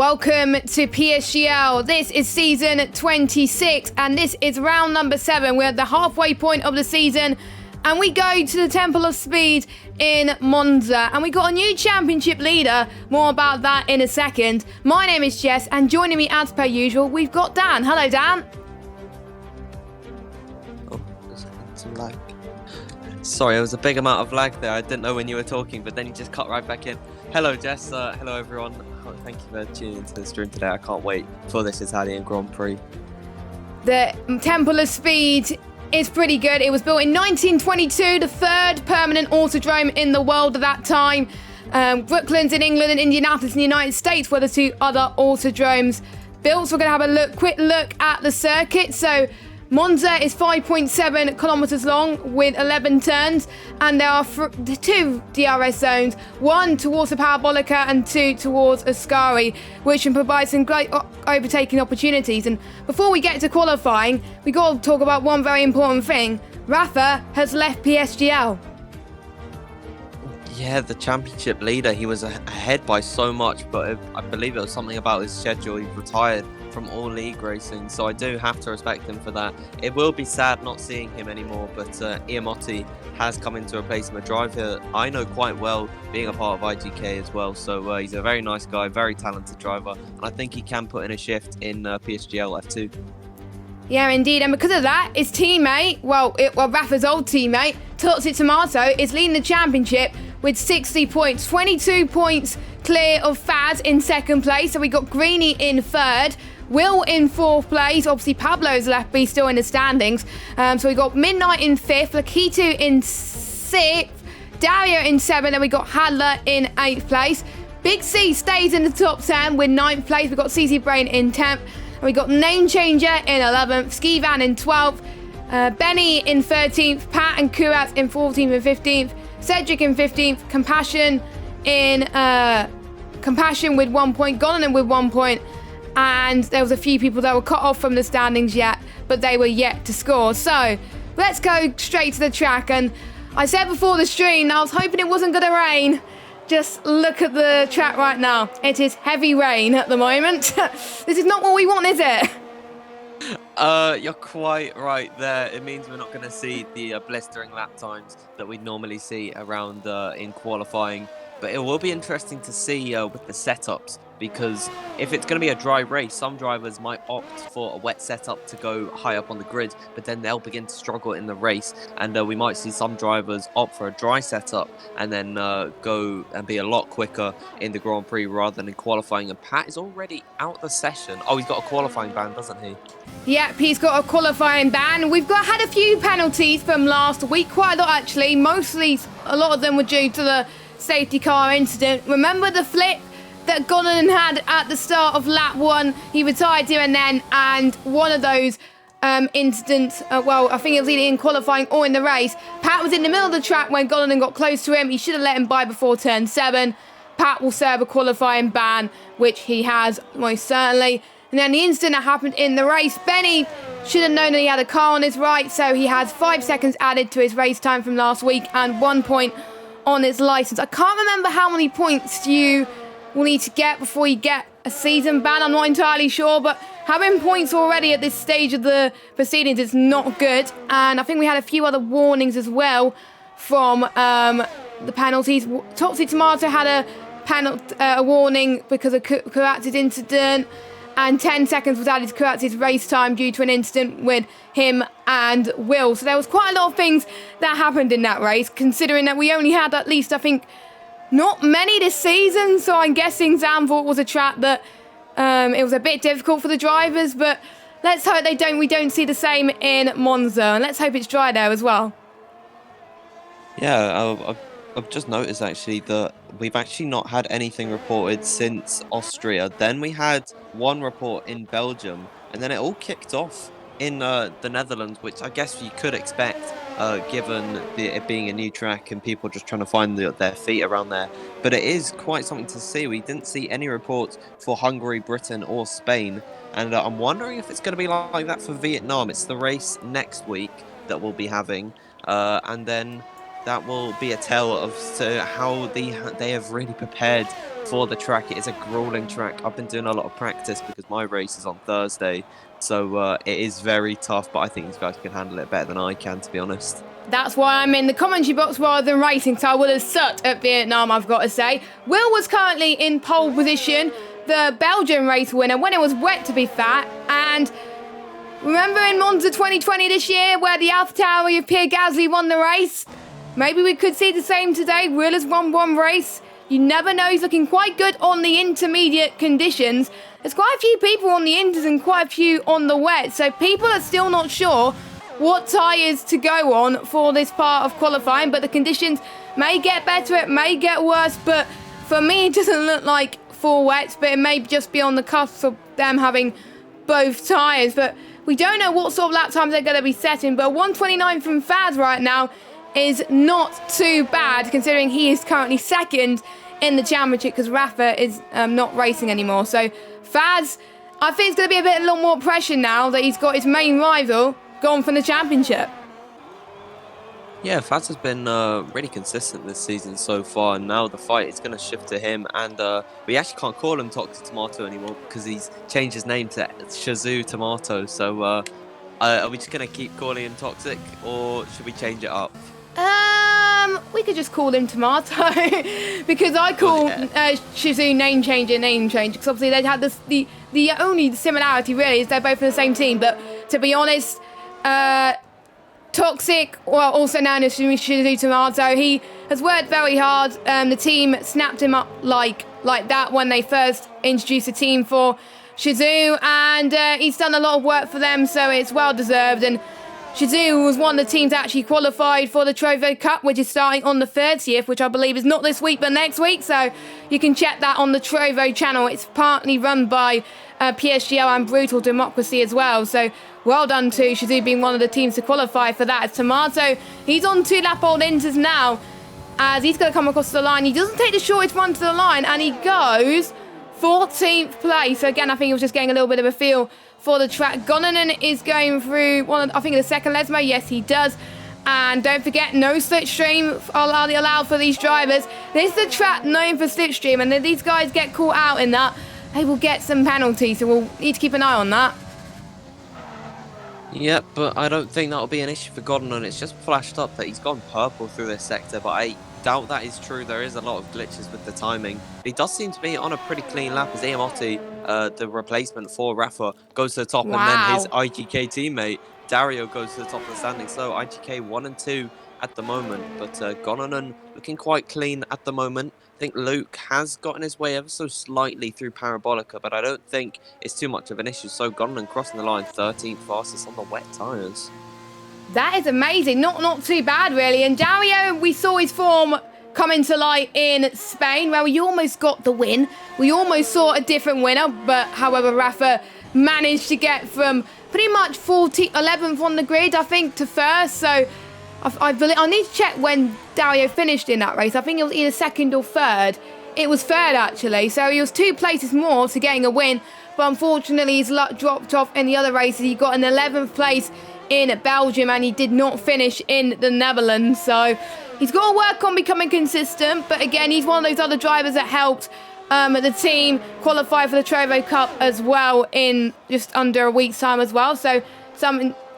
Welcome to PSGL. This is season 26 and this is round number 7. We're at the halfway point of the season and we go to the Temple of Speed in Monza and we got a new championship leader. More about that in a second. My name is Jess and joining me as per usual, we've got Dan. Hello, Dan. Oh, there's some lag. Sorry, it was a big amount of lag there. I didn't know when you were talking, but then you just cut right back in. Hello, Jess. Hello, everyone. Thank you for tuning into the stream today. I can't wait for this Italian Grand Prix. The Temple of Speed is pretty good. It was built in 1922, the third permanent autodrome in the world at that time. Brooklands in England and Indianapolis in the United States were the two other autodromes built. So we're going to have a quick look at the circuit. So Monza is 5.7 kilometers long with 11 turns, and there are two DRS zones, one towards the Parabolica and two towards Ascari, which can provide some great overtaking opportunities. And before we get to qualifying, we got to talk about one very important thing. Rafa has left PSGL. Yeah, the championship leader, he was ahead by so much, but I believe it was something about his schedule. He retired from all league racing, so I do have to respect him for that. It will be sad not seeing him anymore, but Iamotti has come in to replace him, a driver I know quite well, being a part of IGK as well, so he's a very nice guy, very talented driver, and I think he can put in a shift in PSGL F2. Yeah, indeed, and because of that, his teammate, Rafa's old teammate, Totti Tomato, is leading the championship with 60 points, 22 points clear of Faz in second place. So we got Greeny in third, Will in fourth place. Obviously, Pablo's left, but he's still in the standings. So we got Midnight in fifth, Lakitu in sixth, Dario in seventh, and we got Hadler in eighth place. Big C stays in the top 10 with ninth place. We got CC Brain in 10th, and we got Name Changer in 11th, Skivan in 12th, Benny in 13th, Pat and Kurat in 14th and 15th, Cedric in 15th, Compassion with 1 point, Gonanen with 1 point, and there was a few people that were cut off from the standings yet, but they were yet to score. So let's go straight to the track. And I said before the stream, I was hoping it wasn't going to rain. Just look at the track right now. It is heavy rain at the moment. This is not what we want, is it? You're quite right there. It means we're not going to see the blistering lap times that we'd normally see around in qualifying. But it will be interesting to see with the setups, because if it's going to be a dry race, some drivers might opt for a wet setup to go high up on the grid, but then they'll begin to struggle in the race. And we might see some drivers opt for a dry setup and then go and be a lot quicker in the Grand Prix rather than in qualifying. And Pat is already out the session. Oh, he's got a qualifying ban, doesn't he? Yep, he's got a qualifying ban. We've had a few penalties from last week, quite a lot actually. Mostly, a lot of them were due to the safety car incident. Remember the flip that Gonanen had at the start of lap 1? He retired here and then, and one of those incidents, I think it was either in qualifying or in the race. Pat was in the middle of the track when Gonanen got close to him. He should have let him by before turn 7. Pat will serve a qualifying ban, which he has most certainly. And then the incident that happened in the race, Benny should have known that he had a car on his right, so he has 5 seconds added to his race time from last week and 1 point on his license. I can't remember how many points you will need to get before you get a season ban. I'm not entirely sure, but having points already at this stage of the proceedings is not good. And I think we had a few other warnings as well from the penalties. Toxic Tomato had a warning because of Kurat's incident, and 10 seconds was added to Kurat's race time due to an incident with him and Will. So there was quite a lot of things that happened in that race, considering that we only had at least, I think, not many this season. So I'm guessing Zandvoort was a track that it was a bit difficult for the drivers, but let's hope we don't see the same in Monza, and let's hope it's dry there as well. Yeah, I've just noticed actually that we've actually not had anything reported since Austria. Then we had one report in Belgium, and then it all kicked off in the Netherlands, which I guess you could expect given it being a new track and people just trying to find their feet around there. But it is quite something to see. We didn't see any reports for Hungary, Britain or Spain, and I'm wondering if it's going to be like that for Vietnam. It's the race next week that we'll be having, and then that will be a tell of how they have really prepared for the track. It is a grueling track. I've been doing a lot of practice because my race is on Thursday, so it is very tough, but I think these guys can handle it better than I can, to be honest. That's why I'm in the commentary box rather than racing, so I would have sucked at Vietnam, I've got to say. Will was currently in pole position, the Belgian race winner, when it was wet to be fair. And remember in Monza 2020 this year, where the AlphaTauri of Pierre Gasly won the race? Maybe we could see the same today. Will has won one race. You never know, he's looking quite good on the intermediate conditions. There's quite a few people on the inters and quite a few on the wet, so people are still not sure what tyres to go on for this part of qualifying, but the conditions may get better, it may get worse, but for me it doesn't look like for wets, but it may just be on the cusp of them having both tyres. But we don't know what sort of lap times they're going to be setting, but 1:29 from Faz right now is not too bad, considering he is currently second in the championship because Rafa is not racing anymore. So Faz, I think it's going to be a lot more pressure now that he's got his main rival gone from the championship. Yeah, Faz has been really consistent this season so far, and now the fight is going to shift to him. And we actually can't call him Toxic Tomato anymore because he's changed his name to Shazoo Tomato. So are we just going to keep calling him Toxic, or should we change it up? We could just call him Tomato because I call Shazoo name change because obviously they had this, the only similarity really is they're both in the same team. But to be honest, Toxic, well, also known as Shazoo Tomato, he has worked very hard. The team snapped him up like that when they first introduced the team for Shazoo, and he's done a lot of work for them, so it's well deserved. And Shazoo was one of the teams that actually qualified for the Trovo Cup, which is starting on the 30th, which I believe is not this week but next week, so you can check that on the Trovo channel. It's partly run by PSGL and Brutal Democracy as well, so well done to Shazoo being one of the teams to qualify for that. Tomato, he's on 2 lap old inters now, as he's going to come across the line. He doesn't take the shortest run to the line, and he goes 14th place. So again, I think he was just getting a little bit of a feel for the track. Gonanen is going through I think the second Lesmo. Yes, he does. And don't forget, no slipstream allowed for these drivers. This is a track known for slipstream, and if these guys get caught out in that, they will get some penalties. So we'll need to keep an eye on that. Yep, but I don't think that'll be an issue for Gonanen. It's just flashed up that he's gone purple through this sector, but I doubt that is true. There is a lot of glitches with the timing. But he does seem to be on a pretty clean lap as Iamotti, the replacement for Rafa, goes to the top, and then his IGK teammate Dario goes to the top of the standings. So IGK 1 and 2 at the moment, but Gonanen looking quite clean at the moment. I think Luke has gotten his way ever so slightly through Parabolica, but I don't think it's too much of an issue. So Gonanen crossing the line 13th fastest on the wet tyres. That is amazing. Not too bad, really. And Dario, we saw his form coming to light in Spain, where we almost got the win. We almost saw a different winner, but however, Rafa managed to get from pretty much 11th on the grid, I think, to first. So I need to check when Dario finished in that race. I think it was either second or third. It was third, actually. So he was 2 places more to getting a win. But unfortunately, his luck dropped off in the other races. He got an 11th place in Belgium, and he did not finish in the Netherlands. So he's got to work on becoming consistent. But again, he's one of those other drivers that helped the team qualify for the Trovo Cup as well in just under a week's time as well. So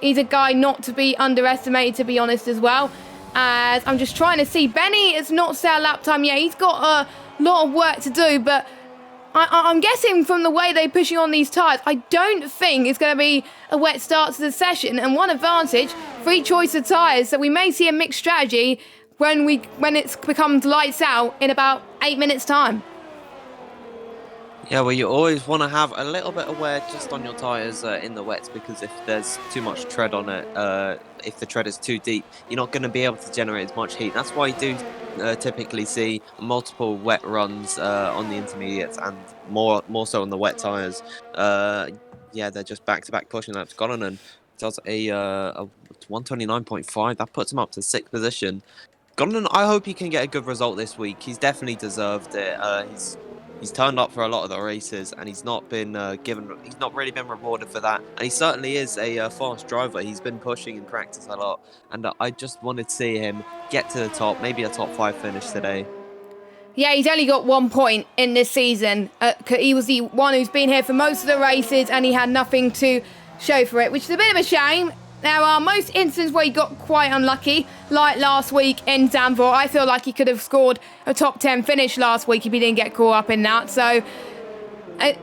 he's a guy not to be underestimated, to be honest, as well. As I'm just trying to see, Benny has not set a lap time yet. He's got a lot of work to do, but I'm guessing from the way they're pushing on these tyres, I don't think it's going to be a wet start to the session. And one advantage, free choice of tyres, so we may see a mixed strategy when it becomes lights out in about 8 minutes' time. Yeah, well, you always want to have a little bit of wear just on your tyres in the wets, because if there's too much tread on it, if the tread is too deep, you're not going to be able to generate as much heat. That's why you do typically see multiple wet runs on the intermediates, and more so on the wet tyres. Yeah, they're just back-to-back pushing laps. Gonanen does a 129.5. That puts him up to 6th position. Gonanen, I hope he can get a good result this week. He's definitely deserved it. He's turned up for a lot of the races, and he's not been he's not really been rewarded for that. And he certainly is a fast driver. He's been pushing in practice a lot, and I just wanted to see him get to the top, maybe a top 5 finish today. Yeah, he's only got 1 point in this season. He was the one who's been here for most of the races, and he had nothing to show for it, which is a bit of a shame. There are most instances where he got quite unlucky, like last week in Danville. I feel like he could have scored a top 10 finish last week if he didn't get caught up in that. So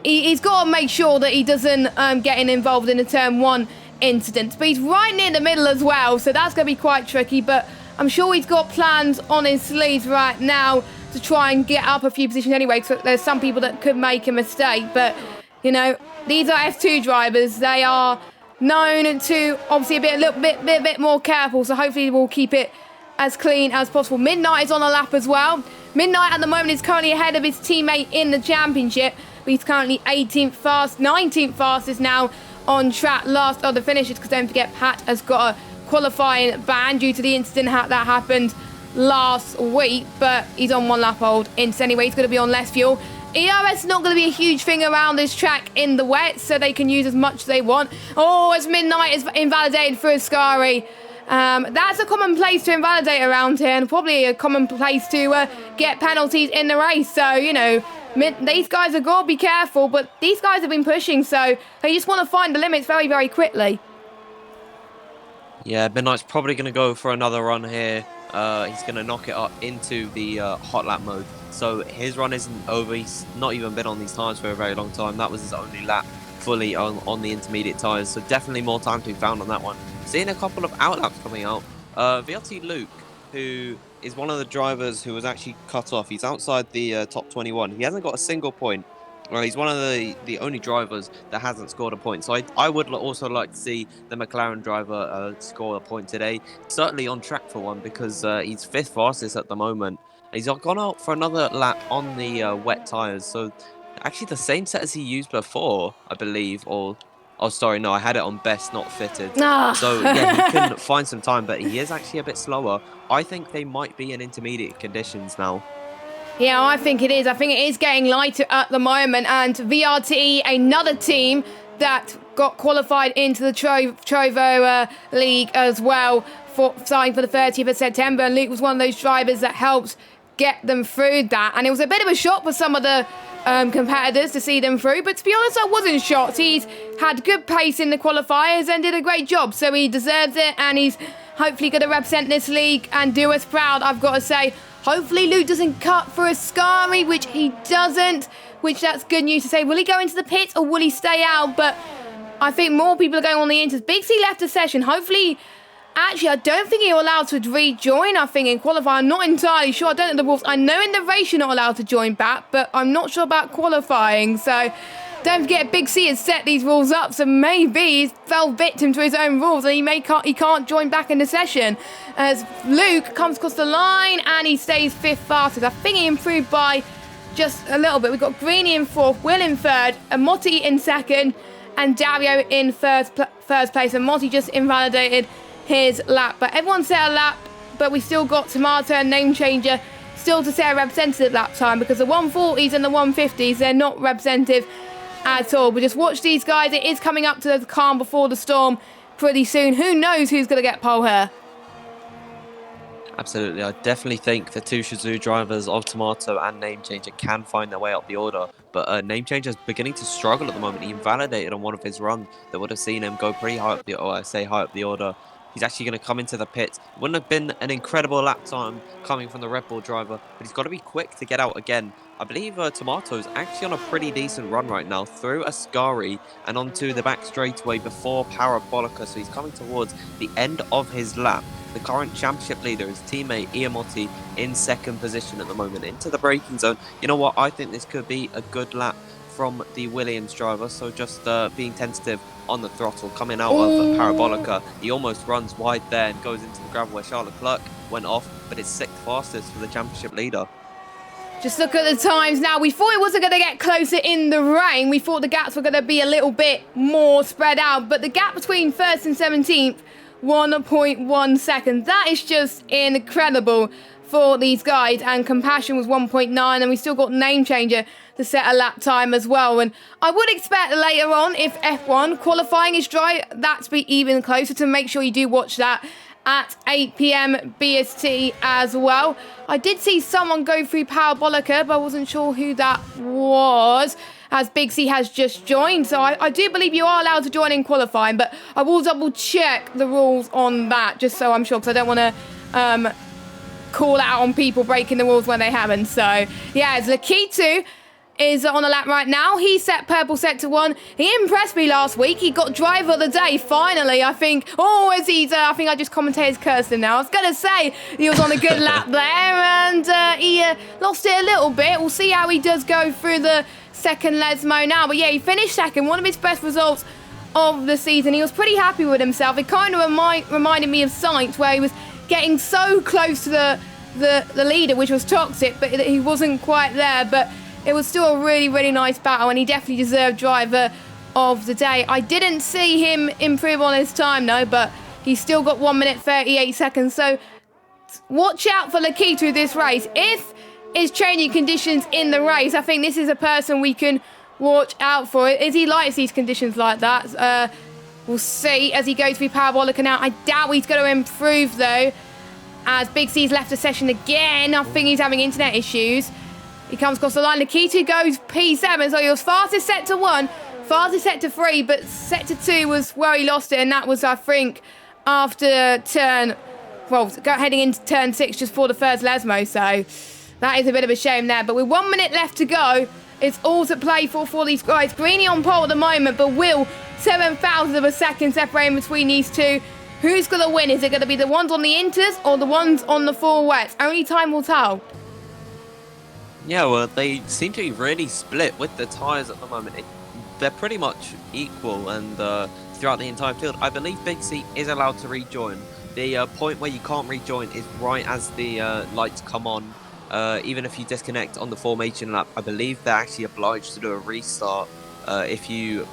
he's got to make sure that he doesn't get involved in a turn 1 incident. But he's right near the middle as well, so that's going to be quite tricky. But I'm sure he's got plans on his sleeves right now to try and get up a few positions anyway. So there's some people that could make a mistake. But, you know, these are F2 drivers. They are known to obviously be a little bit more careful, so hopefully we'll keep it as clean as possible. Midnight is on a lap as well. Midnight at the moment is currently ahead of his teammate in the championship, but he's currently 19th fastest now on track. Last of the finishes, because don't forget Pat has got a qualifying ban due to the incident that happened last week, but he's on 1 lap old anyway. He's going to be on less fuel. ERS is not going to be a huge thing around this track in the wet, so they can use as much as they want. Oh, as Midnight is invalidated for Ascari. That's a common place to invalidate around here, and probably a common place to get penalties in the race. So, you know, these guys have got to be careful, but these guys have been pushing, so they just want to find the limits very, very quickly. Yeah, Midnight's probably going to go for another run here. He's going to knock it up into the hot lap mode. So his run isn't over. He's not even been on these tyres for a very long time. That was his only lap fully on the intermediate tyres. So definitely more time to be found on that one. Seeing a couple of outlaps coming out. VLT Luke, who is one of the drivers who was actually cut off. He's outside the top 21. He hasn't got a single point. Well, he's one of the only drivers that hasn't scored a point. So I would also like to see the McLaren driver score a point today. Certainly on track for one, because he's 5th fastest at the moment. He's gone out for another lap on the wet tyres. So actually the same set as he used before, I believe. Oh, sorry, no, I had it on best, not fitted. So yeah, he can find some time, but he is actually a bit slower. I think they might be in intermediate conditions now. Yeah, I think it is. I think it is getting lighter at the moment. And VRT, another team that got qualified into the Trovo League as well, starting for the 30th of September. And Luke was one of those drivers that helped get them through that. And it was a bit of a shock for some of the competitors to see them through. But to be honest, I wasn't shocked. He's had good pace in the qualifiers and did a great job. So he deserves it. And he's hopefully going to represent this league and do us proud, I've got to say. Hopefully Luke doesn't cut for Ascari, which he doesn't, which that's good news to say. Will he go into the pits or will he stay out? But I think more people are going on the inters. Big C left the session. Hopefully, actually, I don't think you're allowed to rejoin, I think, in qualifying. I'm not entirely sure. I don't know the rules. I know in the race you're not allowed to join back, but I'm not sure about qualifying. So don't forget, Big C has set these rules up, so maybe he's fell victim to his own rules and he can't join back in the session. As Luke comes across the line and he stays 5th fastest. I think he improved by just a little bit. We've got Greeny in 4th, Will in 3rd, and Motti in 2nd, and Dario in first place. And Motti just invalidated his lap. But everyone set a lap, but we still got Tomato and Name Changer still to set a representative lap time, because the 140s and the 150s, they're not representative at all. But just watch these guys. It is coming up to the calm before the storm pretty soon. Who knows who's going to get pole here? Absolutely. I definitely think the 2 Shazoo drivers of Tomato and Name Changer can find their way up the order. But Name Changer is beginning to struggle at the moment. He invalidated on one of his runs that would have seen him go pretty high up the order. He's actually going to come into the pit. Wouldn't have been an incredible lap time coming from the Red Bull driver, but he's got to be quick to get out again. I believe Tomato's actually on a pretty decent run right now through Ascari and onto the back straightaway before Parabolica. So he's coming towards the end of his lap. The current championship leader, his teammate Iamotti, in 2nd position at the moment, into the braking zone. You know what? I think this could be a good lap from the Williams driver. So just being tentative on the throttle, coming out of Parabolica. He almost runs wide there and goes into the gravel where Charles Leclerc went off, but it's 6th fastest for the championship leader. Just look at the times now. We thought it wasn't going to get closer in the rain. We thought the gaps were going to be a little bit more spread out. But the gap between 1st and 17th, 1.1 seconds. That is just incredible for these guys, and Compassion was 1.9, and we still got Name Changer to set a lap time as well. And I would expect later on, if F1 qualifying is dry, that to be even closer, to make sure you do watch that at 8 p.m. BST as well. I did see someone go through Parabolica, but I wasn't sure who that was, as Big C has just joined. So I do believe you are allowed to join in qualifying, but I will double check the rules on that, just so I'm sure, because I don't want to call out on people breaking the rules when they haven't. So yeah, as Lakitu is on a lap right now. He set purple sector 1. He impressed me last week. He got driver of the day finally, I think. Oh, as he's I think I just commentated cursing now. I was gonna say he was on a good lap there, and he lost it a little bit. We'll see how he does go through the second Lesmo now. But yeah, he finished second, one of his best results of the season. He was pretty happy with himself. It kind of reminded me of Sainz, where he was getting so close to the leader, which was Toxic, but he wasn't quite there. But it was still a really, really nice battle, and he definitely deserved driver of the day. I didn't see him improve on his time, though, but he's still got 1 minute 38 seconds. So watch out for Lakitu this race. If it's changing conditions in the race, I think this is a person we can watch out for. Is he likes these conditions like that? We'll see as he goes through Parabolica now. I doubt he's going to improve, though, as Big C's left the session again. I think he's having internet issues. He comes across the line. Lakitu goes P7, so he was fastest sector 1, fastest sector 3, but sector 2 was where he lost it, and that was, I think, after heading into turn 6 just for the first Lesmo, so that is a bit of a shame there. But with 1 minute left to go, it's all to play for these guys. Greeny on pole at the moment, but Will, 7,000 of a second separating between these two. Who's going to win? Is it going to be the ones on the inters or the ones on the full wets? Only time will tell. Yeah, well, they seem to be really split with the tyres at the moment. They're pretty much equal, and throughout the entire field, I believe Big C is allowed to rejoin. The point where you can't rejoin is right as the lights come on. Even if you disconnect on the formation lap, I believe they're actually obliged to do a restart if you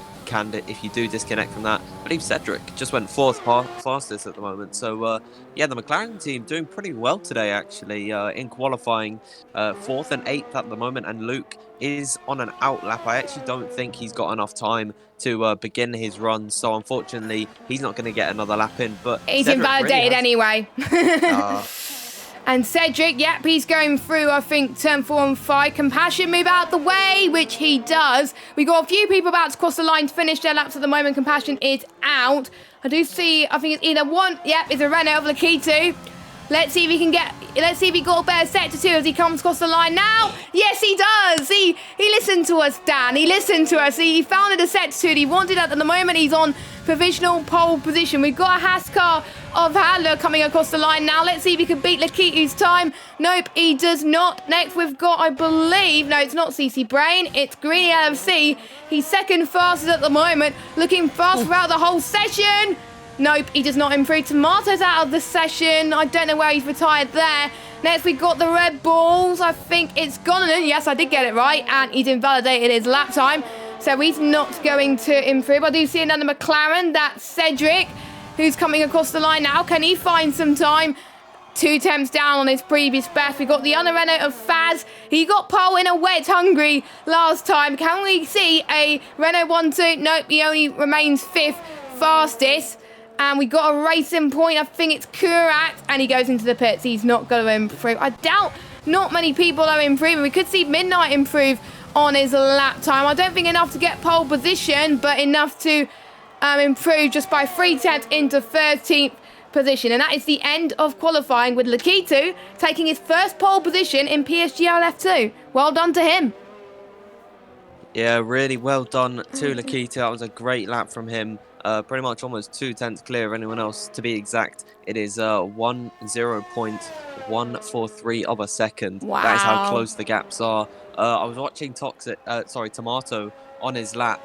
do disconnect from that. I believe Cedric just went 4th fastest at the moment. So yeah, the McLaren team doing pretty well today, actually, in qualifying, 4th and 8th at the moment, and Luke is on an out lap. I actually don't think he's got enough time to begin his run, so unfortunately he's not going to get another lap in. But he's Cedric invalidated really anyway. And Cedric, yep, he's going through, I think, turn 4 and 5. Compassion move out the way, which he does. We got a few people about to cross the line to finish their laps at the moment. Compassion is out. I do see, I think it's either one, yep, it's a Renault of Lakitu. Let's see if he got a better sector 2 as he comes across the line now. Yes, he does. He listened to us, Dan. He listened to us. He founded a sector 2 that he wanted at the moment. He's on provisional pole position. We've got a Haskar of Handler coming across the line now. Let's see if he can beat Lakitu's time. Nope, he does not. Next, we've got, I believe, no, it's not CC Brain. It's Greeny LFC. He's second fastest at the moment, looking fast throughout the whole session. Nope, he does not improve. Tomato's out of the session. I don't know where he's retired there. Next, we've got the Red Bulls. I think it's Gonanen. Yes, I did get it right. And he's invalidated his lap time. So he's not going to improve. I do see another McLaren. That's Cedric, who's coming across the line now. Can he find some time? 2 attempts down on his previous best. We got the other Renault of Faz. He got pole in a wet Hungary last time. Can we see a Renault 1-2? Nope, he only remains 5th fastest. And we got a racing point. I think it's Kurat. And he goes into the pits. He's not going to improve. I doubt not many people are improving. We could see Midnight improve on his lap time. I don't think enough to get pole position, but enough to improve just by 3 tenths into 13th position. And that is the end of qualifying, with Lakitu taking his first pole position in PSGL F2. Well done to him. Yeah, really well done to Lakitu. That was a great lap from him. Pretty much almost 2 tenths clear of anyone else. To be exact, it is 0.143 of a second. Wow. That is how close the gaps are. I was watching Tomato on his lap,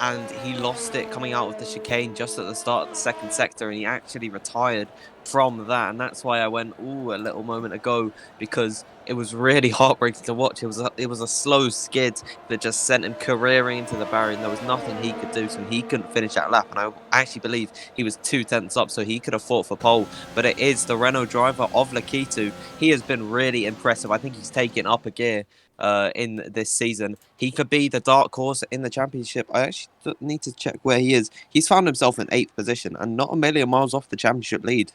and he lost it coming out of the chicane just at the start of the second sector, and he actually retired from that. And that's why I went, ooh, a little moment ago, because it was really heartbreaking to watch. It was a slow skid that just sent him careering into the barrier, and there was nothing he could do, so he couldn't finish that lap. And I actually believe he was 2 tenths up, so he could have fought for pole. But it is the Renault driver of Lakitu. He has been really impressive. I think he's taken up a gear in this season. He could be the dark horse in the championship. I actually need to check where he is. He's found himself in 8th position and not a million miles off the championship lead.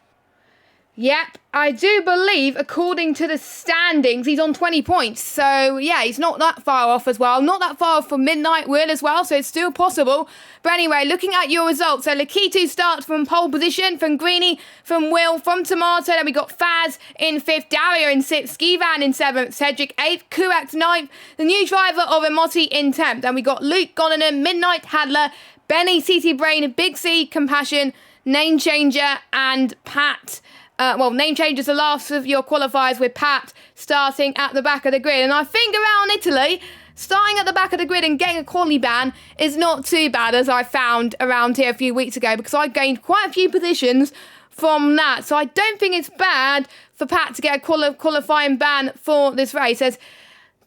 Yep, I do believe, according to the standings, he's on 20 points. So, yeah, he's not that far off as well. Not that far off from Midnight Will as well, so it's still possible. But anyway, looking at your results, so Lakitu starts from pole position, from Greeny, from Will, from Tomato. Then we got Faz in 5th, Dario in 6th, Skivan in 7th, Cedric 8th, Kurak 9th, the new driver of Emotti in 10th. Then we got Luke Gonanen, Midnight Hadler, Benny, CT Brain, Big C, Compassion, Name Changer, and Pat. Name changes the last of your qualifiers with Pat starting at the back of the grid. And I think around Italy, starting at the back of the grid and getting a quali ban is not too bad, as I found around here a few weeks ago, because I gained quite a few positions from that. So I don't think it's bad for Pat to get a qualifying ban for this race. As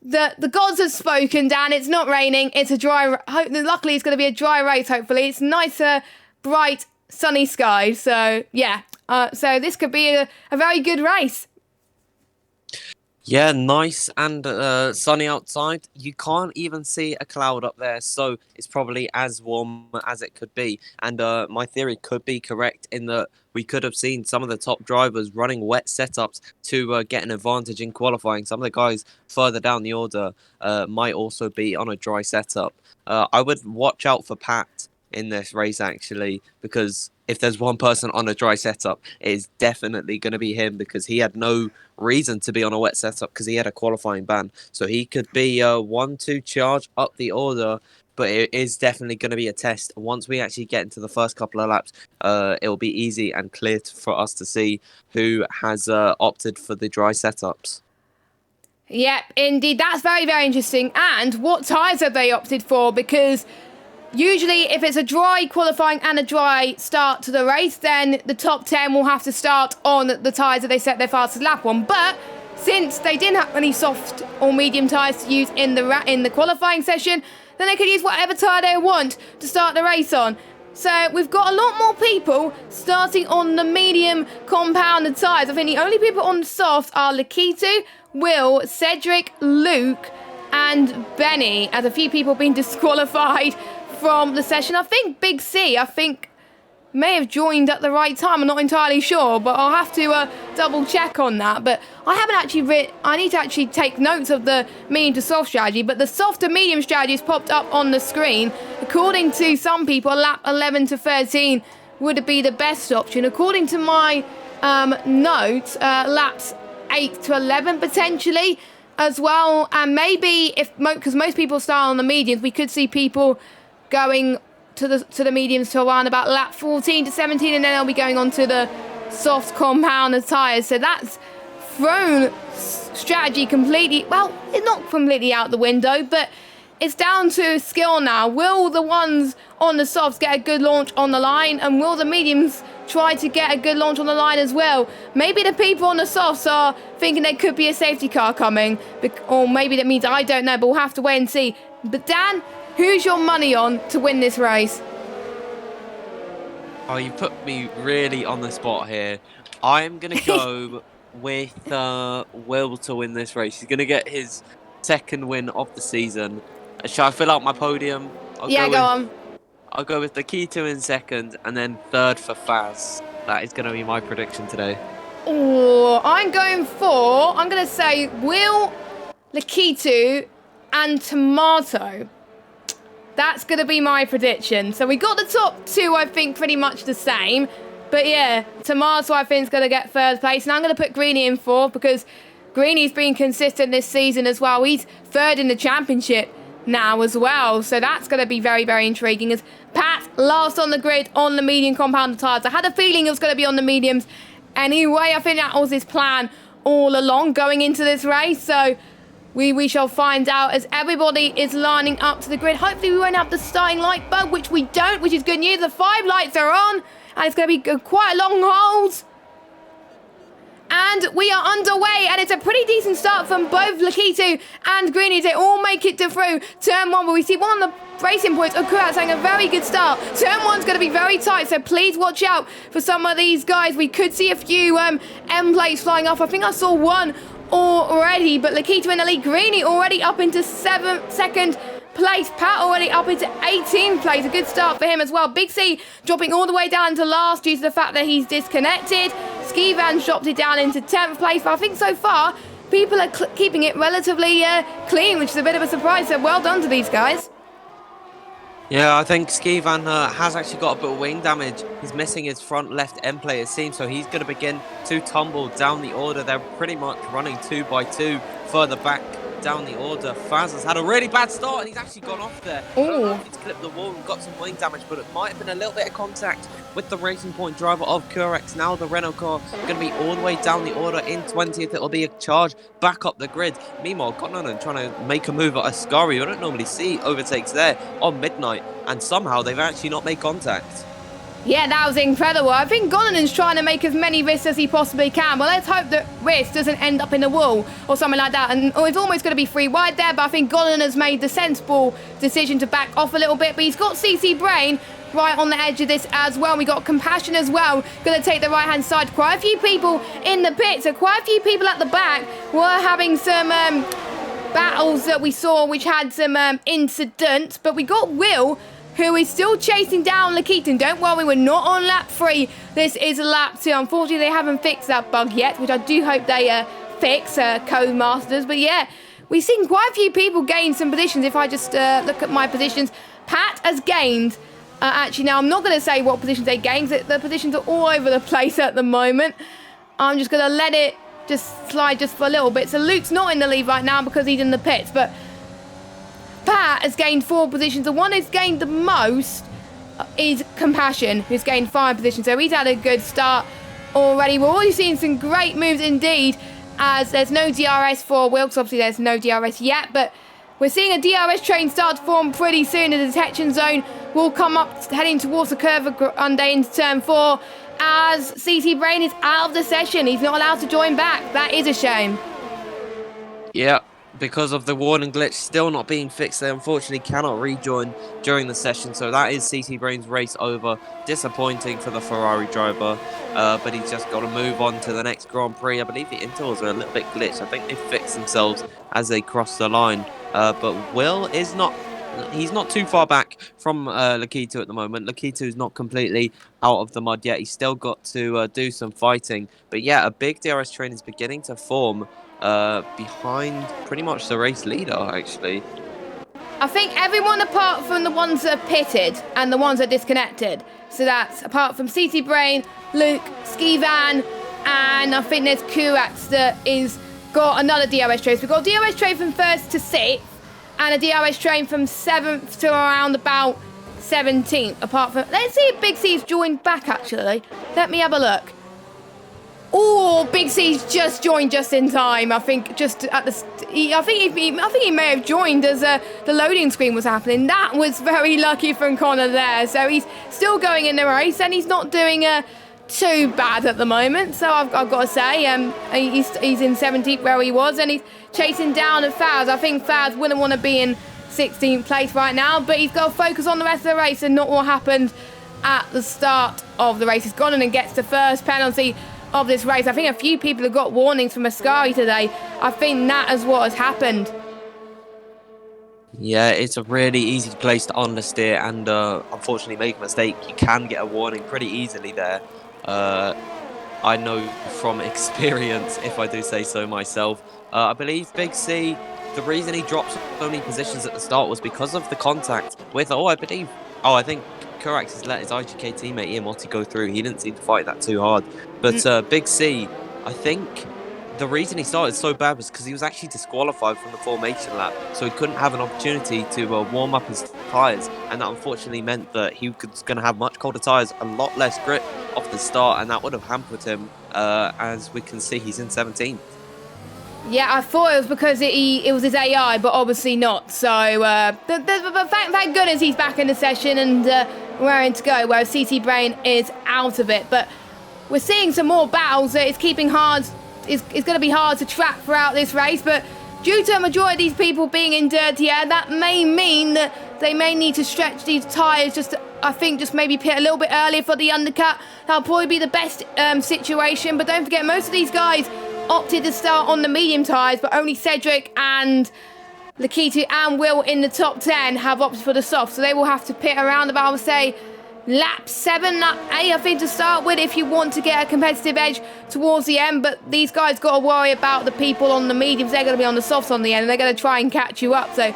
the gods have spoken, Dan. It's not raining. It's a dry... Luckily, it's going to be a dry race, hopefully. It's nicer, bright, sunny skies. So, yeah. So this could be a very good race. Yeah, nice and sunny outside. You can't even see a cloud up there, so it's probably as warm as it could be. And my theory could be correct in that we could have seen some of the top drivers running wet setups to get an advantage in qualifying. Some of the guys further down the order might also be on a dry setup. I would watch out for Pat in this race, actually, because if there's one person on a dry setup, it is definitely going to be him, because he had no reason to be on a wet setup because he had a qualifying ban. So he could be 1-2 charge up the order, but it is definitely going to be a test. Once we actually get into the first couple of laps, it'll be easy and clear for us to see who has opted for the dry setups. Yep, indeed. That's very, very interesting. And what tyres have they opted for? Because usually, if it's a dry qualifying and a dry start to the race, then the top 10 will have to start on the tyres that they set their fastest lap on. But since they didn't have any soft or medium tyres to use in the qualifying session, then they could use whatever tyre they want to start the race on. So we've got a lot more people starting on the medium compounded tyres. I think the only people on the soft are Lakitu, Will, Cedric, Luke, and Benny, as a few people have been disqualified from the session. I think Big C, may have joined at the right time. I'm not entirely sure, but I'll have to double check on that. But I haven't actually I need to actually take notes of the medium to soft strategy, but the soft to medium strategy has popped up on the screen. According to some people, lap 11 to 13 would be the best option. According to my notes, laps 8 to 11 potentially as well. And maybe because most people start on the mediums, we could see people going to the mediums to around about lap 14 to 17, and then they'll be going on to the soft compounded tyres. So that's thrown strategy completely, well, it's not completely out the window, but it's down to skill now. Will the ones on the softs get a good launch on the line, and will the mediums try to get a good launch on the line as well? Maybe the people on the softs are thinking there could be a safety car coming, or maybe that means, I don't know, but we'll have to wait and see. But Dan, who's your money on to win this race? Oh, you put me really on the spot here. I'm going to go with Will to win this race. He's going to get his second win of the season. Shall I fill out my podium? Go on. I'll go with Lakitu in second, and then third for Faz. That is going to be my prediction today. Oh, I'm going to say Will, Lakitu, and Tomato. That's going to be my prediction. So we got the top two, I think, pretty much the same. But yeah, Tomato, I think, is going to get third place. And I'm going to put Greeny in fourth, because Greeny's been consistent this season as well. He's third in the championship now as well. So that's going to be very, very intriguing. As Pat last on the grid on the medium compounded tyres. I had a feeling it was going to be on the mediums anyway. I think that was his plan all along going into this race. So We shall find out as everybody is lining up to the grid. Hopefully we won't have the starting light bug, which we don't, which is good news. The 5 lights are on, and it's going to be quite a long hold. And we are underway, and it's a pretty decent start from both Lakitu and Greeny. They all make it through turn 1, but we see one on the racing points. Okurat's having a very good start. Turn 1's going to be very tight, so please watch out for some of these guys. We could see a few M plates flying off. I think I saw one already, but Lakitu in the lead. Greeny already up into second place. Pat already up into 18th place. A good start for him as well. Big C dropping all the way down to last due to the fact that he's disconnected. Ski Van's dropped it down into 10th place, but I think so far people are keeping it relatively clean, which is a bit of a surprise, so well done to these guys. Yeah, I think Ski Van has actually got a bit of wing damage. He's missing his front left end plate, it seems, so he's going to begin to tumble down the order. They're pretty much running 2 by 2 further back down the order. Faz has had a really bad start and he's actually gone off there. I don't know if he's clipped the wall and got some wing damage, but it might have been a little bit of contact with the Racing Point driver of Curex. Now the Renault car going to be all the way down the order in 20th. It'll be a charge back up the grid. Meanwhile, Kononen trying to make a move at Ascari. You don't normally see overtakes there on midnight, and somehow they've actually not made contact. Yeah, that was incredible. I think Gonanen's trying to make as many risks as he possibly can. Well, let's hope that risk doesn't end up in the wall or something like that. And it's almost going to be 3 wide there, but I think Gonanen has made the sensible decision to back off a little bit. But he's got CC Brain right on the edge of this as well. We got Compassion as well, going to take the right-hand side. Quite a few people in the pit, so quite a few people at the back were having some battles that we saw which had some incidents. But we got Will, who is still chasing down Lakitu. Don't worry, we're not on lap 3. This is lap 2. Unfortunately, they haven't fixed that bug yet, which I do hope they fix, Codemasters. But yeah, we've seen quite a few people gain some positions. If I just look at my positions, Pat has gained. Actually, now I'm not going to say what positions they gained. The positions are all over the place at the moment. I'm just going to let it just slide just for a little bit. So Luke's not in the lead right now because he's in the pits, but Pat has gained 4 positions. The one who's gained the most is Compassion, who's gained 5 positions. So he's had a good start already. We're already seeing some great moves indeed, as there's no DRS for Wilkes. Obviously, there's no DRS yet, but we're seeing a DRS train start to form pretty soon. The detection zone will come up, heading towards the curve under into turn 4, as CC Brain is out of the session. He's not allowed to join back. That is a shame. Yeah. Because of the warning glitch still not being fixed, they unfortunately cannot rejoin during the session. So that is CC Brain's race over. Disappointing for the Ferrari driver, but he's just got to move on to the next Grand Prix. I believe the intervals are a little bit glitched. I think they fixed themselves as they cross the line. But Will is not... He's not too far back from Lakitu at the moment. Lakitu's not completely out of the mud yet. He's still got to do some fighting. But yeah, a big DRS train is beginning to form behind pretty much the race leader, actually. I think everyone apart from the ones that are pitted and the ones that are disconnected. So that's apart from CC Brain, Luke, Ski Van, and I think there's Kurax that is got another DRS train. So we've got a DRS train from 1st to 6th, and a DRS train from 7th to around about 17th. Apart from, let's see if Big C's joined back actually. Let me have a look. Oh, Big C's just joined just in time. I think just at the, I think he may have joined as the loading screen was happening. That was very lucky from Connor there. So he's still going in the race, and he's not doing too bad at the moment. So I've got to say, he's in 17th where he was, and he's chasing down at Faz. I think Faz wouldn't want to be in 16th place right now, but he's got to focus on the rest of the race and not what happened at the start of the race. He's gone in and gets the first penalty of this race. I think a few people have got warnings from Ascari today. I think that is what has happened. Yeah, it's a really easy place to understeer, and unfortunately make a mistake. You can get a warning pretty easily there. I know from experience, if I do say so myself. I believe Big C, the reason he dropped so many positions at the start was because of the contact with, I think Kurax has let his IGK teammate Ian Motti go through. He didn't seem to fight that too hard. But Big C, I think the reason he started so bad was because he was actually disqualified from the formation lap. So he couldn't have an opportunity to warm up his tyres. And that unfortunately meant that he was going to have much colder tyres, a lot less grip off the start. And that would have hampered him. As we can see, he's in 17th. Yeah, I thought it was because it was his AI, but obviously not. So, but thank goodness he's back in the session and raring to go, whereas CC Brain is out of it. But we're seeing some more battles that it's keeping hard. It's going to be hard to track throughout this race, but due to a majority of these people being in dirty air, that may mean that they may need to stretch these tyres just maybe pit a little bit earlier for the undercut. That'll probably be the best situation. But don't forget, most of these guys opted to start on the medium tyres, but only Cedric and Lakitu and Will in the top 10 have opted for the soft. So they will have to pit around about, I would say, lap 7, lap 8, I think, to start with, if you want to get a competitive edge towards the end. But these guys got to worry about the people on the mediums. They're going to be on the softs on the end, and they're going to try and catch you up. So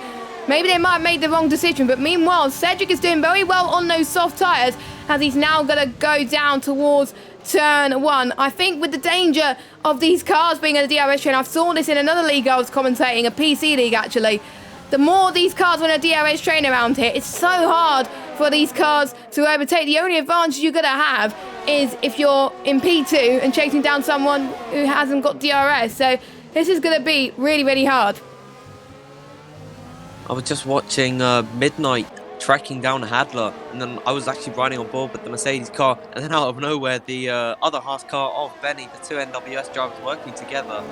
maybe they might have made the wrong decision. But meanwhile, Cedric is doing very well on those soft tyres, as he's now going to go down towards turn 1. I think with the danger of these cars being in a DRS train, I saw this in another league I was commentating, a PC league actually. The more these cars are on a DRS train around here, it's so hard for these cars to overtake. The only advantage you're going to have is if you're in P2 and chasing down someone who hasn't got DRS. So this is going to be really, really hard. I was just watching Midnight tracking down Hadler, and then I was actually riding on board with the Mercedes car, and then out of nowhere the other Haas car of Benny, the two NWS drivers working together,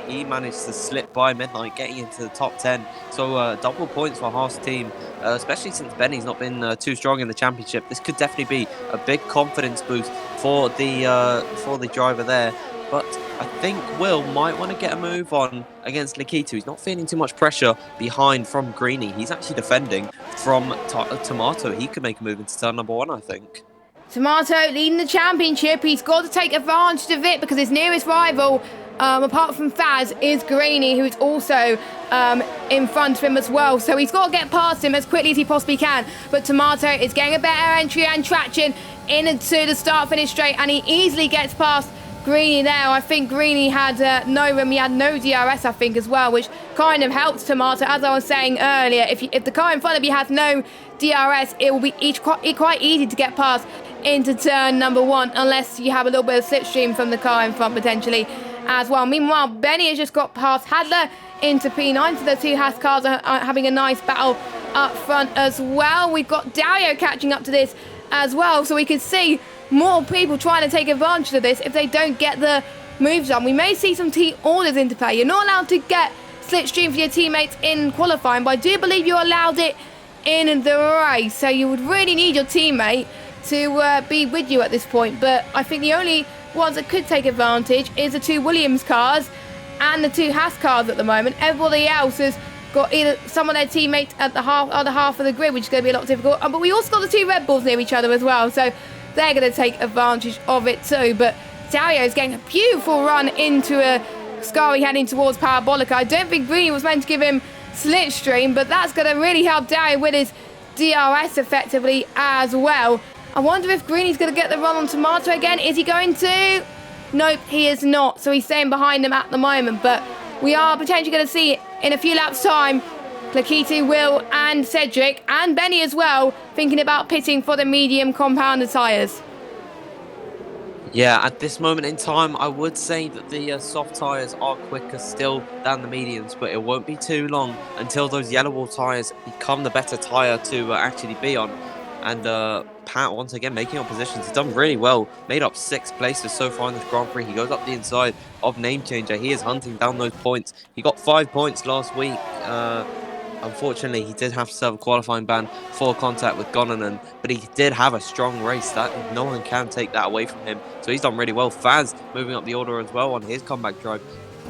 he managed to slip by Midnight, getting into the top 10. So double points for Haas team, especially since Benny's not been too strong in the championship. This could definitely be a big confidence boost for the driver there. But I think Will might want to get a move on against Lakitu. He's not feeling too much pressure behind from Greeny. He's actually defending from Tomato. He could make a move into turn number 1, I think. Tomato leading the championship. He's got to take advantage of it because his nearest rival, apart from Faz, is Greeny, who is also in front of him as well. So he's got to get past him as quickly as he possibly can. But Tomato is getting a better entry and traction into the start-finish straight, and he easily gets past Greeny there. I think Greeny had no room. He had no DRS, I think, as well, which kind of helps Tomato. As I was saying earlier, if the car in front of you has no DRS, it will be quite easy to get past into turn number 1, unless you have a little bit of slipstream from the car in front potentially as well. Meanwhile, Benny has just got past Hadler into P9, so the two Haas cars are having a nice battle up front as well. We've got Dario catching up to this as well, so we can see more people trying to take advantage of this if they don't get the moves on. We may see some team orders into play. You're not allowed to get slipstream for your teammates in qualifying, but I do believe you're allowed it in the race. So you would really need your teammate to be with you at this point. But I think the only ones that could take advantage is the two Williams cars and the two Haas cars at the moment. Everybody else has got either some of their teammates at the other half of the grid, which is going to be a lot difficult. But we also got the two Red Bulls near each other as well, so they're going to take advantage of it too. But Dario is getting a beautiful run into a Scary heading towards Parabolica. I don't think Greeny was meant to give him slipstream, but that's going to really help Dario with his DRS effectively as well. I wonder if Greeny's going to get the run on Tomato again. Is he going to? Nope, he is not. So he's staying behind him at the moment. But we are potentially going to see it in a few laps' time. Lakitu, Will and Cedric and Benny as well thinking about pitting for the medium compounded tyres. Yeah, at this moment in time, I would say that the soft tyres are quicker still than the mediums, but it won't be too long until those yellow wall tyres become the better tyre to actually be on. And Pat, once again, making up positions. He's done really well. Made up 6 places so far in this Grand Prix. He goes up the inside of Name Changer. He is hunting down those points. He got 5 points last week. Unfortunately, he did have to serve a qualifying ban for contact with Gonanen, but he did have a strong race. That no one can take that away from him. So he's done really well. Faz moving up the order as well on his comeback drive.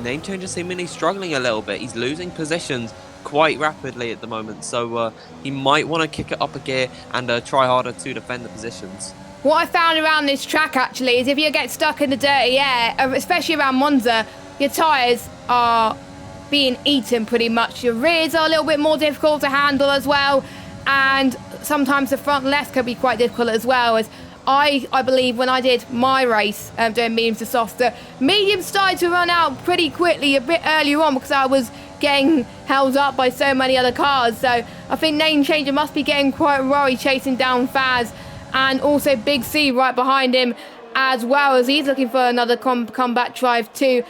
Name Changer seemingly struggling a little bit. He's losing positions quite rapidly at the moment, so he might want to kick it up a gear and try harder to defend the positions. What I found around this track actually is if you get stuck in the dirty air, especially around Monza, your tyres are being eaten pretty much. Your rears are a little bit more difficult to handle as well, and sometimes the front left can be quite difficult as well. As I believe when I did my race doing mediums to soft, the mediums started to run out pretty quickly a bit earlier on because I was getting held up by so many other cars. So I think Name Changer must be getting quite worried chasing down Faz, and also Big C right behind him as well, as he's looking for another comeback drive too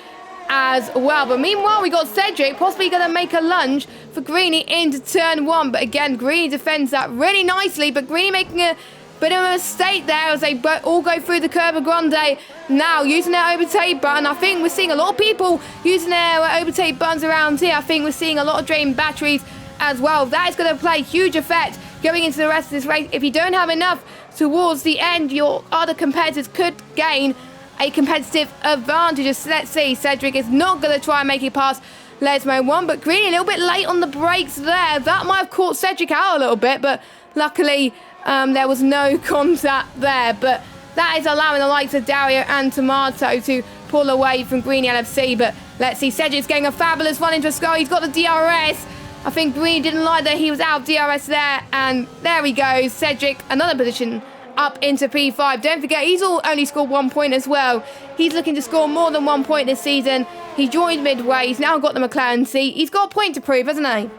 as well. But meanwhile, we got Cedric possibly going to make a lunge for Greeny into turn 1. But again, Greeny defends that really nicely. But Greeny making a bit of a mistake there as they all go through the Curva Grande now, using their overtake button. I think we're seeing a lot of people using their overtake buttons around here. I think we're seeing a lot of drained batteries as well. That is going to play huge effect going into the rest of this race. If you don't have enough towards the end, your other competitors could gain a competitive advantage. Let's see, Cedric is not going to try and make it past Lesmo 1, but Greeny a little bit late on the brakes there. That might have caught Cedric out a little bit, but luckily there was no contact there. But that is allowing the likes of Dario and Tomato to pull away from Greeny LFC. But let's see, Cedric's getting a fabulous run into a score. He's got the DRS. I think Greeny didn't like that he was out of DRS there, and there he goes. Cedric, another position up into P5. Don't forget, he's only scored 1 point as well. He's looking to score more than 1 point this season. He joined midway. He's now got the McLaren seat. He's got a point to prove, hasn't he?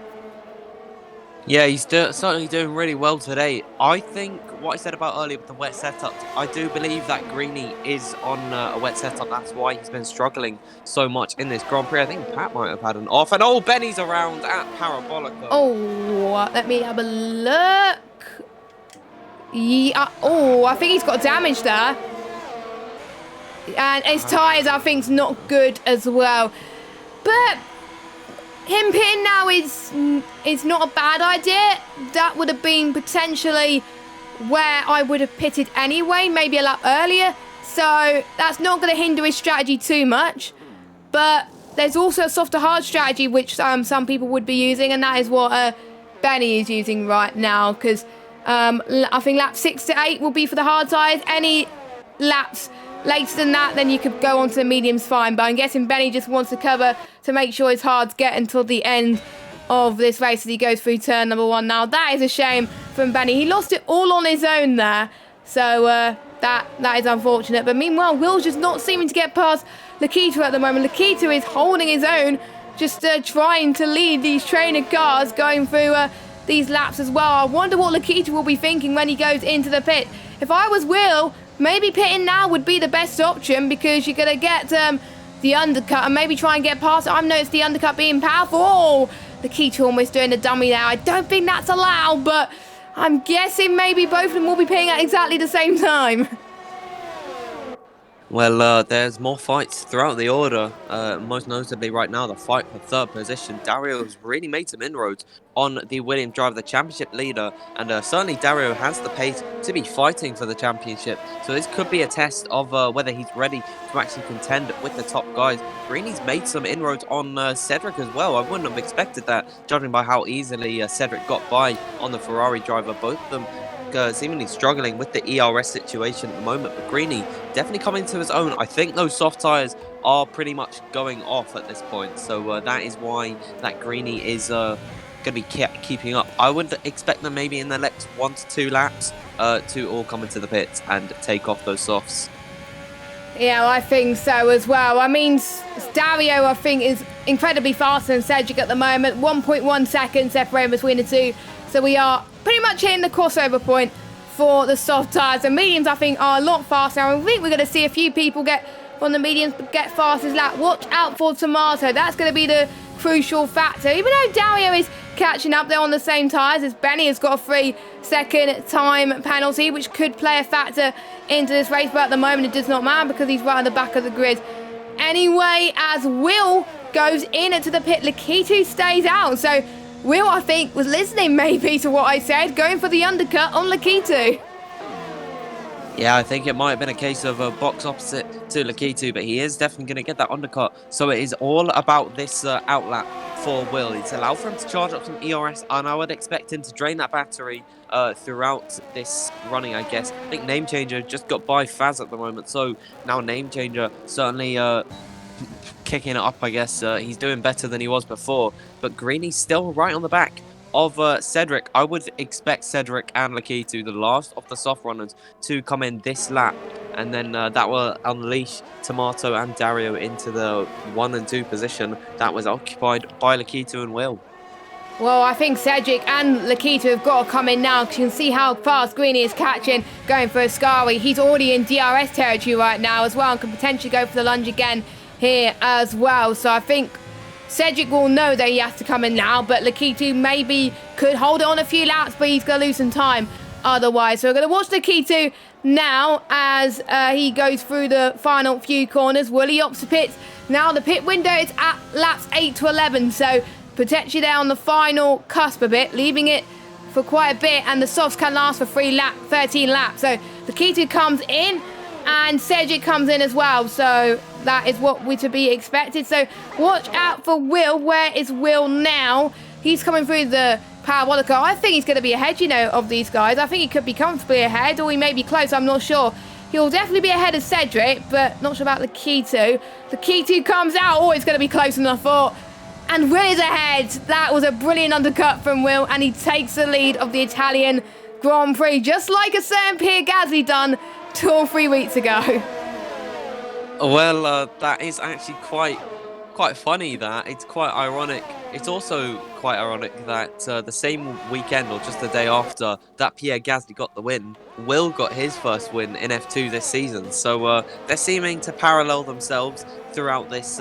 Yeah, he's certainly doing really well today. I think what I said about earlier with the wet setup, I do believe that Greeny is on a wet setup. That's why he's been struggling so much in this Grand Prix. I think Pat might have had an off. And oh, Benny's around at Parabolica. Oh, let me have a look. Yeah, oh, I think he's got damage there. And his tyres, I think, is not good as well. But him pitting now is not a bad idea. That would have been potentially where I would have pitted anyway, maybe a lap earlier. So that's not going to hinder his strategy too much. But there's also a softer hard strategy, which some people would be using, and that is what Benny is using right now, because I think lap 6 to 8 will be for the hard tyres. Any laps later than that, then you could go on to the mediums fine. But I'm guessing Benny just wants to cover to make sure his hards get until the end of this race as he goes through turn number 1. Now, that is a shame from Benny. He lost it all on his own there. So that is unfortunate. But meanwhile, Will's just not seeming to get past Lakita at the moment. Lakita is holding his own, just trying to lead these trainer cars going through these laps as well. I wonder what Lakita will be thinking when he goes into the pit. If I was Will, maybe pitting now would be the best option, because you're going to get the undercut and maybe try and get past it. I've noticed the undercut being powerful. Oh, Lakita almost doing the dummy there. I don't think that's allowed, but I'm guessing maybe both of them will be pitting at exactly the same time. Well, there's more fights throughout the order, most notably right now the fight for third position. Dario has really made some inroads on the Williams Driver, the championship leader, and certainly Dario has the pace to be fighting for the championship. So this could be a test of whether he's ready to actually contend with the top guys. Greeny's made some inroads on Cedric as well. I wouldn't have expected that, judging by how easily Cedric got by on the Ferrari driver. Both of them seemingly struggling with the ERS situation at the moment, but Greeny definitely coming to his own. I think those soft tyres are pretty much going off at this point, so that is why that Greeny is going to be keeping up. I would expect them maybe in the next 1 to 2 laps to all come into the pits and take off those softs. Yeah, well, I think so as well. I mean, Dario, I think, is incredibly faster than Cedric at the moment. 1.1 seconds separating between the two. So we are pretty much hitting the crossover point for the soft tyres. The mediums, I think, are a lot faster. I think we're going to see a few people get on the mediums get fastest lap. Watch out for Tomato. That's going to be the crucial factor. Even though Dario is catching up, they're on the same tyres as Benny has got a 3-second time penalty, which could play a factor into this race. But at the moment, it does not matter because he's right at the back of the grid. Anyway, as Will goes in into the pit, Lakitu stays out. So Will, I think, was listening maybe to what I said, going for the undercut on Lakitu. Yeah, I think it might have been a case of a box opposite to Lakitu, but he is definitely going to get that undercut. So it is all about this outlap for Will. It's allowed for him to charge up some ERS, and I would expect him to drain that battery throughout this running, I guess. I think Name Changer just got by Faz at the moment, so now Name Changer certainly kicking it up, I guess. He's doing better than he was before, but Greeny's still right on the back of Cedric. I would expect Cedric and Lakitu, the last of the soft runners, to come in this lap, and then that will unleash Tomato and Dario into the 1 and 2 position that was occupied by Lakitu and Will. Well, I think Cedric and Lakitu have got to come in now, because you can see how fast Greeny is catching, going for Ascari. He's already in DRS territory right now as well, and can potentially go for the lunge again here as well. So I think Cedric will know that he has to come in now, but Lakitu maybe could hold on a few laps, but he's going to lose some time otherwise. So we're going to watch Lakitu now as he goes through the final few corners. Will he opt to pit? Now the pit window is at laps 8 to 11, so potentially there on the final cusp a bit, leaving it for quite a bit, and the softs can last for 13 laps. So Lakitu comes in, and Cedric comes in as well, so that is what we're to be expected. So watch out for Will. Where is Will now? He's coming through the parabolic. I think he's going to be ahead, you know, of these guys. I think he could be comfortably ahead, or he may be close, I'm not sure. He'll definitely be ahead of Cedric, but not sure about Lakitu. Lakitu comes out. Oh, it's going to be closer than I thought. And Will is ahead. That was a brilliant undercut from Will, and he takes the lead of the Italian Grand Prix, just like a certain Pierre Gasly done 2 or 3 weeks ago. Well, that is actually quite funny. That it's quite ironic. It's also quite ironic that the same weekend, or just the day after that Pierre Gasly got the win, Will got his first win in F2 this season. So they're seeming to parallel themselves throughout this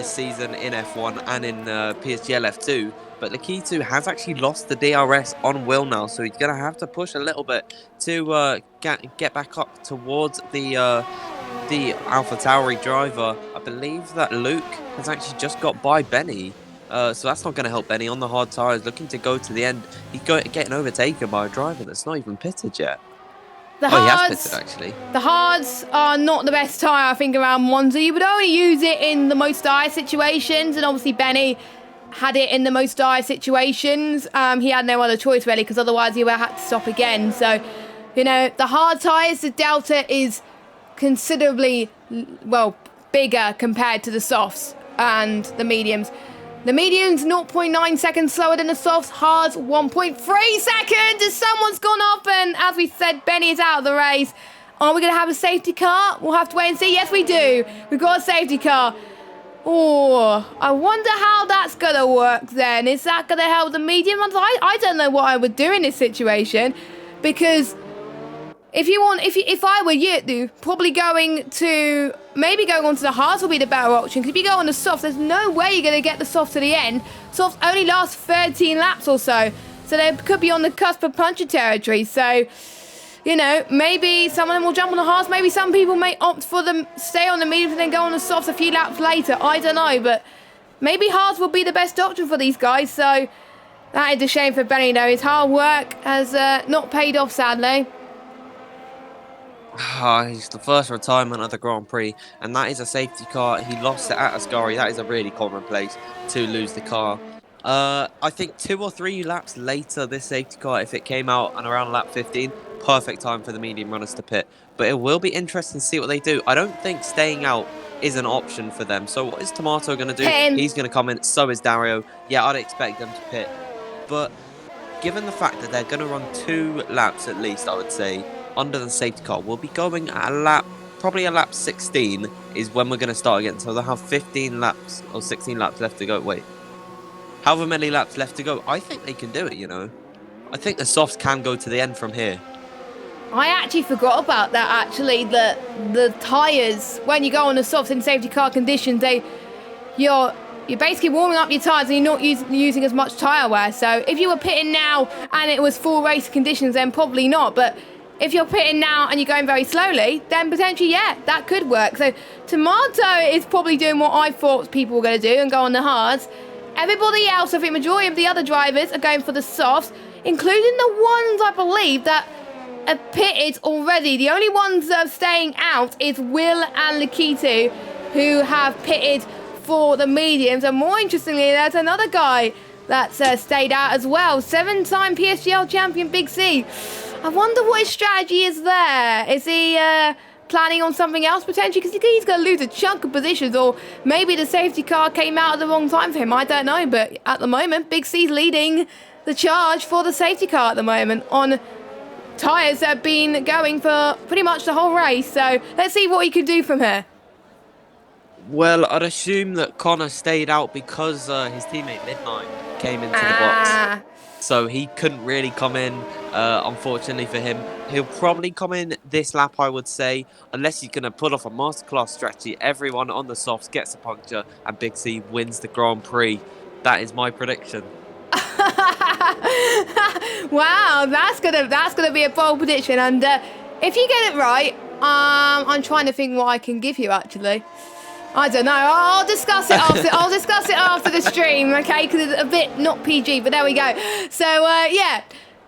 season in F1 and in PSGL F2. But Lakitu has actually lost the DRS on Will now, so he's going to have to push a little bit to get back up towards the AlphaTauri driver. I believe that Luke has actually just got by Benny, so that's not going to help Benny on the hard tyres, looking to go to the end. He's getting overtaken by a driver that's not even pitted yet. He has pitted, actually. The hards are not the best tyre, I think, around Monza. You would only use it in the most dire situations, and obviously Benny had it in the most dire situations. He had no other choice, really, because otherwise he would have had to stop again. So, you know, the hard tyres, the delta is considerably, well, bigger compared to the softs and the mediums. The mediums 0.9 seconds slower than the softs. Hards 1.3 seconds. Someone's gone off, and as we said, Benny is out of the race. Are we going to have a safety car? We'll have to wait and see. Yes, we do. We've got a safety car. Oh, I wonder how that's going to work then. Is that going to help the medium ones? I don't know what I would do in this situation, because if I were you, probably going onto the hards will be the better option. Because if you go on the softs, there's no way you're going to get the softs to the end. Softs only last 13 laps or so. So they could be on the cusp of puncher territory. So, you know, maybe some of them will jump on the hards. Maybe some people may opt for them, stay on the mediums and then go on the softs a few laps later. I don't know, but maybe hards will be the best option for these guys. So that is a shame for Benny, though. His hard work has not paid off, sadly. It's the first retirement of the Grand Prix, and that is a safety car. He lost it at Ascari. That is a really common place to lose the car. I think 2 or 3 laps later, this safety car, if it came out and around lap 15, perfect time for the medium runners to pit. But it will be interesting to see what they do. I don't think staying out is an option for them. So what is Tomato going to do? He's going to come in. So is Dario. Yeah, I'd expect them to pit. But given the fact that they're going to run 2 laps at least, I would say, under the safety car, we'll be going at probably a lap 16 is when we're going to start again. So they'll have 15 laps or 16 laps left to go. Wait, however many laps left to go. I think they can do it, you know. I think the softs can go to the end from here. I actually forgot about that, actually. The tyres, when you go on the softs in safety car conditions, you're basically warming up your tyres and you're not using as much tyre wear. So if you were pitting now and it was full race conditions, then probably not. But if you're pitting now and you're going very slowly, then potentially, yeah, that could work. So Tomato is probably doing what I thought people were going to do and go on the hards. Everybody else, I think majority of the other drivers are going for the softs, including the ones, I believe, that are pitted already. The only ones that are staying out is Will and Lakitu, who have pitted for the mediums. And more interestingly, there's another guy that's stayed out as well. 7-time PSGL champion, Big C. I wonder what his strategy is there. Is he planning on something else potentially? Because he's going to lose a chunk of positions, or maybe the safety car came out at the wrong time for him. I don't know, but at the moment, Big C's leading the charge for the safety car at the moment on tyres that have been going for pretty much the whole race. So let's see what he can do from here. Well, I'd assume that Connor stayed out because his teammate Midnight came into the box. Ah. So he couldn't really come in, unfortunately for him. He'll probably come in this lap, I would say, unless he's going to pull off a masterclass strategy. Everyone on the softs gets a puncture, and Big C wins the Grand Prix. That is my prediction. Wow, that's gonna be a bold prediction. And if you get it right, I'm trying to think what I can give you actually. I don't know. I'll discuss it after. I'll discuss it after the stream, okay? Because it's a bit not PG, but there we go. So yeah,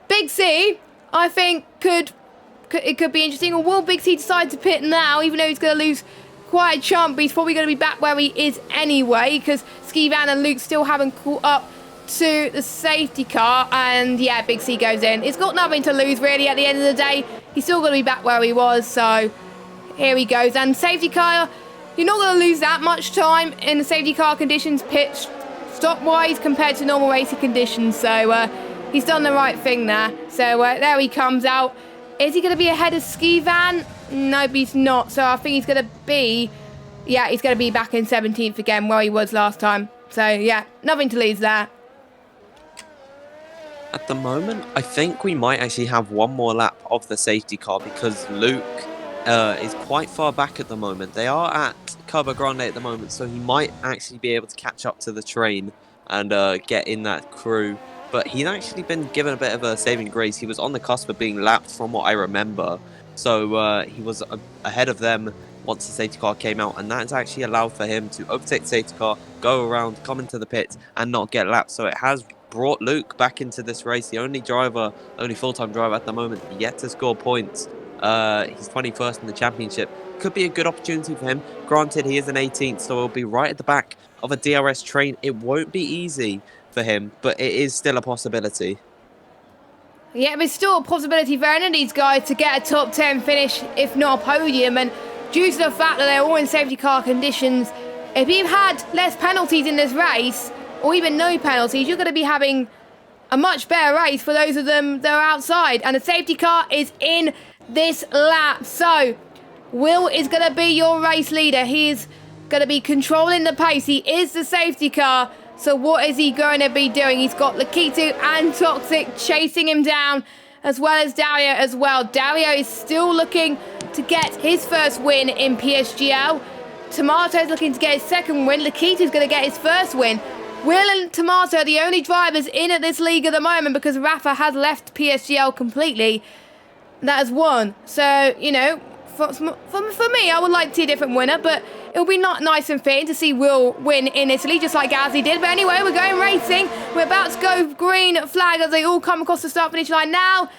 Big C, I think it could be interesting. Or will Big C decide to pit now, even though he's going to lose quite a chunk? But he's probably going to be back where he is anyway, because Ski Van and Luke still haven't caught up to the safety car. And yeah, Big C goes in. It's got nothing to lose really. At the end of the day, he's still going to be back where he was. So here he goes. And safety car. You're not going to lose that much time in the safety car conditions, pitch stop-wise, compared to normal racing conditions. So he's done the right thing there. So there he comes out. Is he going to be ahead of Ski Van? No, he's not. So I think he's going to be... Yeah, he's going to be back in 17th again, where he was last time. So yeah, nothing to lose there. At the moment, I think we might actually have one more lap of the safety car because Luke is quite far back at the moment. They are at Cabo Grande at the moment, so he might actually be able to catch up to the train and get in that crew. But he's actually been given a bit of a saving grace. He was on the cusp of being lapped from what I remember. So he was ahead of them once the safety car came out, and that has actually allowed for him to overtake the safety car, go around, come into the pits, and not get lapped. So it has brought Luke back into this race. The only full-time driver at the moment yet to score points. He's 21st in the championship. Could be a good opportunity for him. Granted, he is an 18th, so he'll be right at the back of a DRS train. It won't be easy for him, but it is still a possibility. Yeah, but it's still a possibility for any of these guys to get a top 10 finish, if not a podium. And due to the fact that they're all in safety car conditions, if you've had less penalties in this race, or even no penalties, you're going to be having a much better race for those of them that are outside. And the safety car is in this lap. So Will is going to be your race leader. He is going to be controlling the pace. He is the safety car. So what is he going to be doing? He's got Lakitu and Toxic chasing him down, as well as Dario as well. Dario is still looking to get his first win in PSGL. Tomato is looking to get his second win. Lakitu is going to get his first win. Will and Tomato are the only drivers in at this league at the moment because Rafa has left PSGL completely. That is one. So, you know, for me, I would like to see a different winner, but it'll be not nice and fitting to see Will win in Italy, just like Gazzy did. But anyway, we're going racing. We're about to go green flag as they all come across the start-finish line now.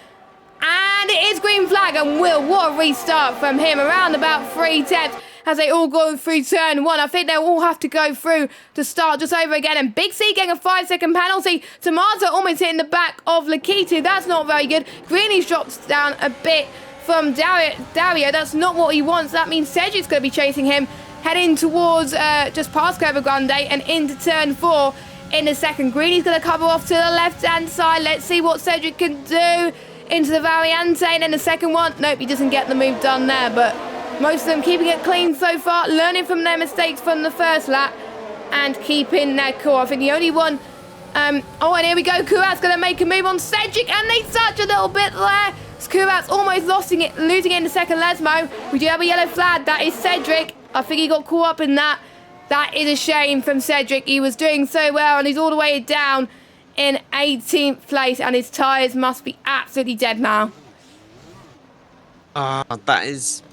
And it is green flag, and Will, what a restart from him, around about 3 tenths as they all go through turn 1. I think they'll all have to go through to start just over again. And Big C getting a 5-second penalty. Tomato almost hitting the back of Lakitu. That's not very good. Greeny's dropped down a bit from Dario. That's not what he wants. That means Cedric's going to be chasing him, heading towards just past Cabo Grande and into turn 4 in a second. Greeny's going to cover off to the left-hand side. Let's see what Cedric can do into the Variante. And then the second one. Nope, he doesn't get the move done there, but most of them keeping it clean so far, learning from their mistakes from the first lap and keeping their cool. I think the only one... oh, and here we go. Kurat's going to make a move on Cedric, and they touch a little bit there. Kurat's almost losing it in the second Lesmo. We do have a yellow flag. That is Cedric. I think he got caught up in that. That is a shame from Cedric. He was doing so well, and he's all the way down in 18th place, and his tyres must be absolutely dead now. That is...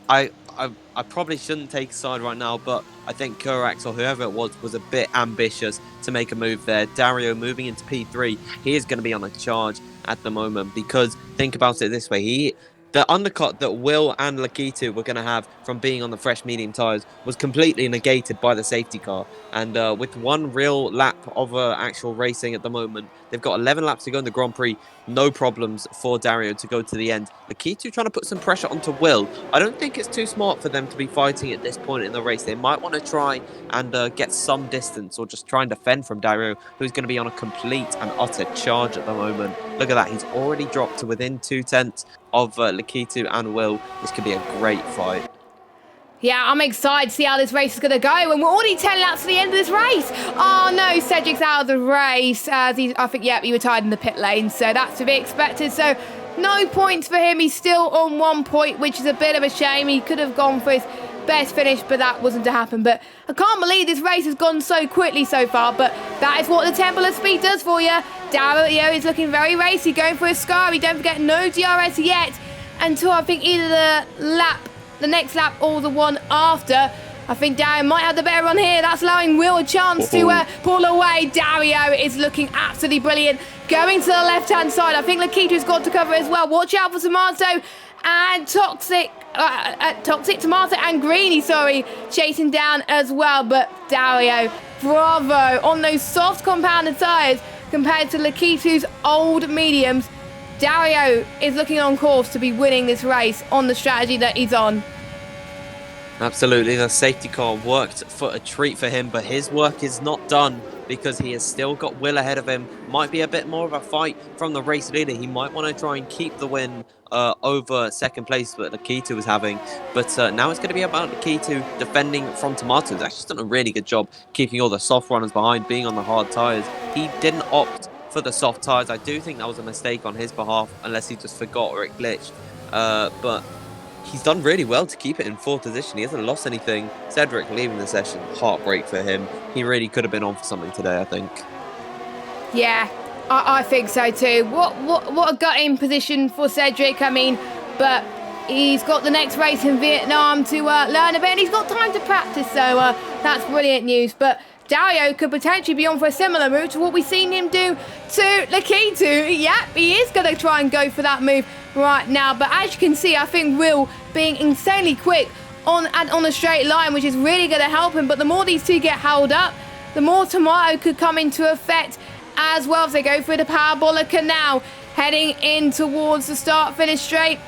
I probably shouldn't take a side right now, but I think Kurax or whoever it was a bit ambitious to make a move there. Dario moving into P3, he is going to be on a charge at the moment because think about it this way, the undercut that Will and Lakitu were going to have from being on the fresh medium tyres was completely negated by the safety car. And with one real lap of actual racing at the moment, they've got 11 laps to go in the Grand Prix. No problems for Dario to go to the end. Lakitu trying to put some pressure onto Will. I don't think it's too smart for them to be fighting at this point in the race. They might want to try and get some distance or just try and defend from Dario, who's going to be on a complete and utter charge at the moment. Look at that. He's already dropped to within 2 tenths of Lakitu and Will. This could be a great fight. Yeah, I'm excited to see how this race is going to go. And we're already 10 laps to the end of this race. Oh, no, Cedric's out of the race. As I think, he retired in the pit lane. So that's to be expected. So no points for him. He's still on 1 point, which is a bit of a shame. He could have gone for his best finish, but that wasn't to happen. But I can't believe this race has gone so quickly so far. But that is what the Temple of Speed does for you. Dario is looking very racy, going for a Scary. Don't forget, no DRS yet until I think either the next lap or the one after. I think Dario might have the better run here. That's allowing Will a chance to pull away. Dario is looking absolutely brilliant. Going to the left-hand side. I think Lakita's got to cover as well. Watch out for Tomato and Toxic Tomato and Greeny, chasing down as well. But Dario, bravo. On those soft compounded tyres compared to Lakitu's old mediums, Dario is looking on course to be winning this race on the strategy that he's on. Absolutely, the safety car worked for a treat for him, but his work is not done because he has still got Will ahead of him. Might be a bit more of a fight from the race leader. He might want to try and keep the win over second place that Lakitu was having. But now it's going to be about Lakitu defending from Tomato. He's actually done a really good job keeping all the soft runners behind, being on the hard tyres. He didn't opt for the soft tyres. I do think that was a mistake on his behalf, unless he just forgot or it glitched. But he's done really well to keep it in fourth position. He hasn't lost anything. Cedric leaving the session, heartbreak for him. He really could have been on for something today, I think. Yeah, I think so too. What a gutting position for Cedric. I mean, but he's got the next race in Vietnam to learn a bit, and he's got time to practice, so that's brilliant news. But Dario could potentially be on for a similar move to what we've seen him do to Lakitu. Yep, he is going to try and go for that move right now. But as you can see, I think Will being insanely quick on a straight line, which is really going to help him. But the more these two get held up, the more Tomato could come into effect as well as they go through the parabolic canal, heading in towards the start-finish straight.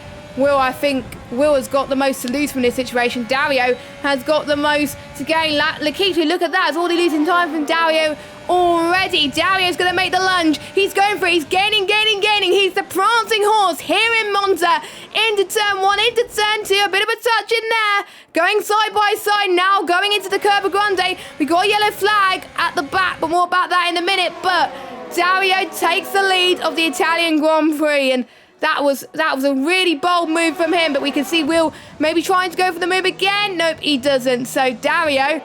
I think Will has got the most to lose from this situation. Dario has got the most to gain. Lakitu, look at that. It's already losing time from Dario already. Dario's going to make the lunge. He's going for it. He's gaining. He's the prancing horse here in Monza. Into turn one, into turn two. A bit of a touch in there. Going side by side now. Going into the Curva Grande. We got a yellow flag at the back, but more about that in a minute. But Dario takes the lead of the Italian Grand Prix, and that was a really bold move from him, but we can see Will maybe trying to go for the move again. Nope, he doesn't. So Dario,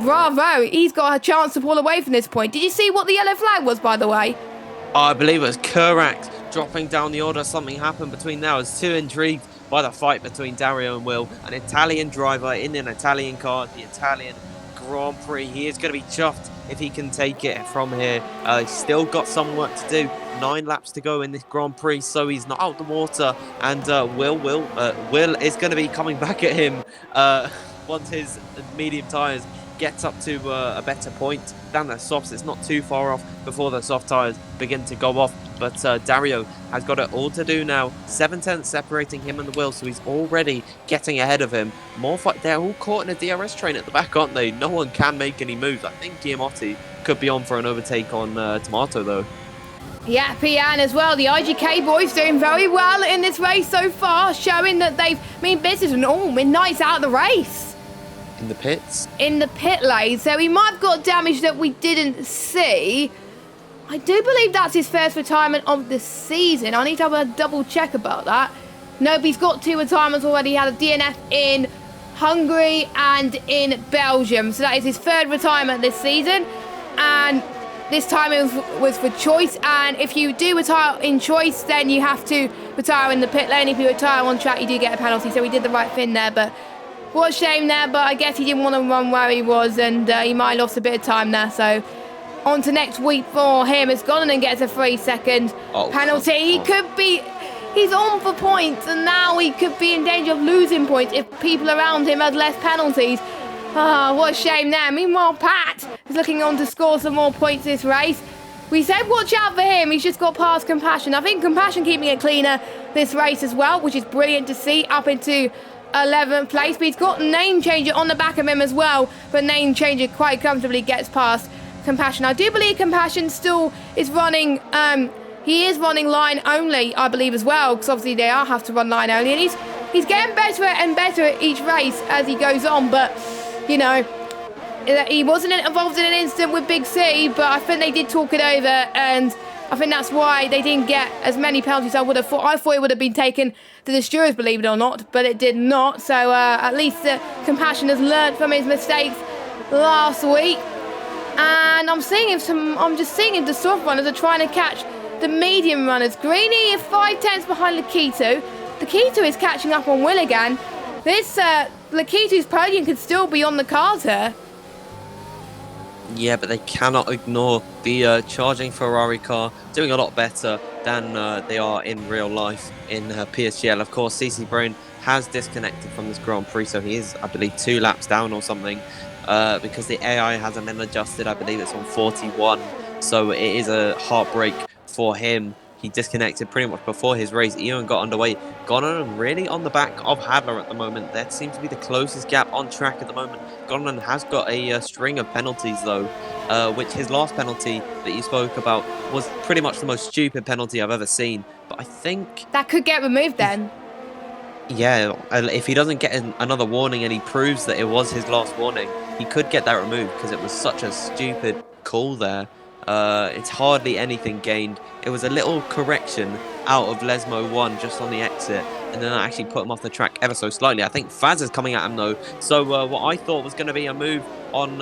bravo. He's got a chance to pull away from this point. Did you see what the yellow flag was, by the way? I believe it was Kurak dropping down the order. Something happened between now. I was too intrigued by the fight between Dario and Will. An Italian driver in an Italian car, the Italian Grand Prix. He is going to be chuffed if he can take it from here. He's still got some work to do. 9 laps to go in this Grand Prix, so he's not out the water. And Will is going to be coming back at him once his medium tyres gets up to a better point than the softs. It's not too far off before the soft tyres begin to go off. But Dario has got it all to do now. 7 tenths separating him and the Will, so he's already getting ahead of him. More fight. They're all caught in a DRS train at the back, aren't they? No one can make any moves. I think Giamotti could be on for an overtake on Tomato, though. Yeah, Pian as well. The IGK boys doing very well in this race so far, showing that they've mean business, and Midnight's out of the race. In the pits? In the pit lane, so he might have got damage that we didn't see. I do believe that's his first retirement of the season. I need to have a double check about that. Nope, he's got 2 retirements already. He had a DNF in Hungary and in Belgium. So that is his 3rd retirement this season. And this time it was for choice. And if you do retire in choice, then you have to retire in the pit lane. If you retire on track, you do get a penalty. So he did the right thing there. But what a shame there. But I guess he didn't want to run where he was. And he might have lost a bit of time there. So on to next week for him. As Gonanen gets a 3-second penalty. He's on for points, and now he could be in danger of losing points if people around him had less penalties. What a shame there. Meanwhile, Pat is looking on to score some more points this race. We said watch out for him. He's just got past Compassion. I think Compassion keeping it cleaner this race as well, which is brilliant to see, up into 11th place. But he's got Name Changer on the back of him as well, but Name Changer quite comfortably gets past Compassion. I do believe Compassion still is running... He is running line only, I believe, as well, because obviously they have to run line only. And he's getting better and better at each race as he goes on, but, you know, he wasn't involved in an incident with Big C, but I think they did talk it over, and I think that's why they didn't get as many penalties as I would have thought. I thought it would have been taken to the stewards, believe it or not, but it did not. So at least Compassion has learned from his mistakes last week. And I'm just seeing the soft runners are trying to catch the medium runners. Greeny is 5/10 behind Lakitu. Lakitu is catching up on Will again. This Lakitu's podium could still be on the cards here. Yeah, but they cannot ignore the charging Ferrari car doing a lot better than they are in real life in PSGL. Of course, CC Brain has disconnected from this Grand Prix, so he is, I believe, 2 laps down or something because the AI hasn't been adjusted. I believe it's on 41, so it is a heartbreak for him. He disconnected pretty much before his race even got underway. Gonan really on the back of Hadler at the moment. That seems to be the closest gap on track at the moment. Gonan has got a string of penalties though, which his last penalty that you spoke about was pretty much the most stupid penalty I've ever seen. But I think that could get removed then. Yeah, if he doesn't get another warning and he proves that it was his last warning, he could get that removed because it was such a stupid call there. It's hardly anything gained. It was a little correction out of Lesmo 1 just on the exit, and then I actually put him off the track ever so slightly. I think Faz is coming at him though, so what I thought was going to be a move on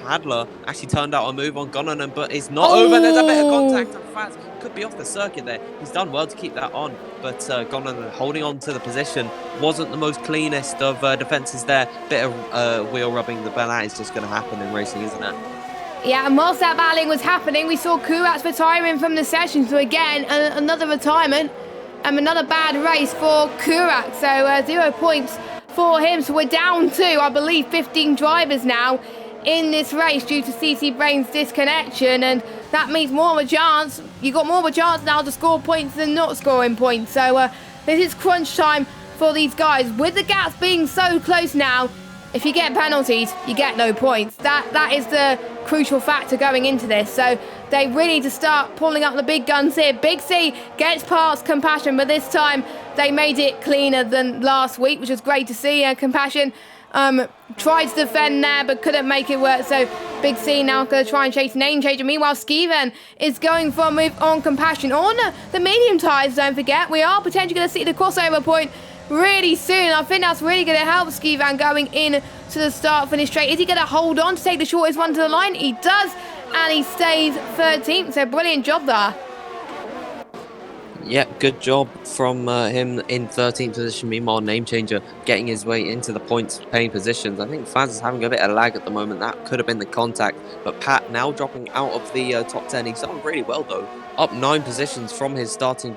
Hadler actually turned out a move on Gonanen, but it's not over. There's a bit of contact, and Faz could be off the circuit there. He's done well to keep that on, but Gonanen holding on to the position wasn't the most cleanest of defences there. Bit of wheel rubbing, the bell out is just going to happen in racing, isn't it? Yeah, and whilst that battling was happening, we saw Kurats retiring from the session. So again, another retirement and another bad race for Kurats. So 0 points for him. So we're down to, I believe, 15 drivers now in this race due to CC Brain's disconnection. And that means more of a chance. You got more of a chance now to score points than not scoring points. So this is crunch time for these guys. With the gaps being so close now, if you get penalties, you get no points. That is the crucial factor going into this. So they really need to start pulling up the big guns here. Big C gets past Compassion, but this time they made it cleaner than last week, which is great to see. Compassion tried to defend there, but couldn't make it work. So Big C now going to try and chase name change. And meanwhile, Skiven is going for a move on Compassion. On the medium tyres, don't forget, we are potentially going to see the crossover point really soon. I think that's really going to help Skivan going in to the start-finish straight. Is he going to hold on to take the shortest one to the line? He does, and he stays 13th. So brilliant job there. Yeah, good job from him in 13th position. Meanwhile, Name Changer getting his way into the points-paying positions. I think Faz is having a bit of lag at the moment. That could have been the contact. But Pat now dropping out of the top 10. He's done really well, though. Up 9 positions from his starting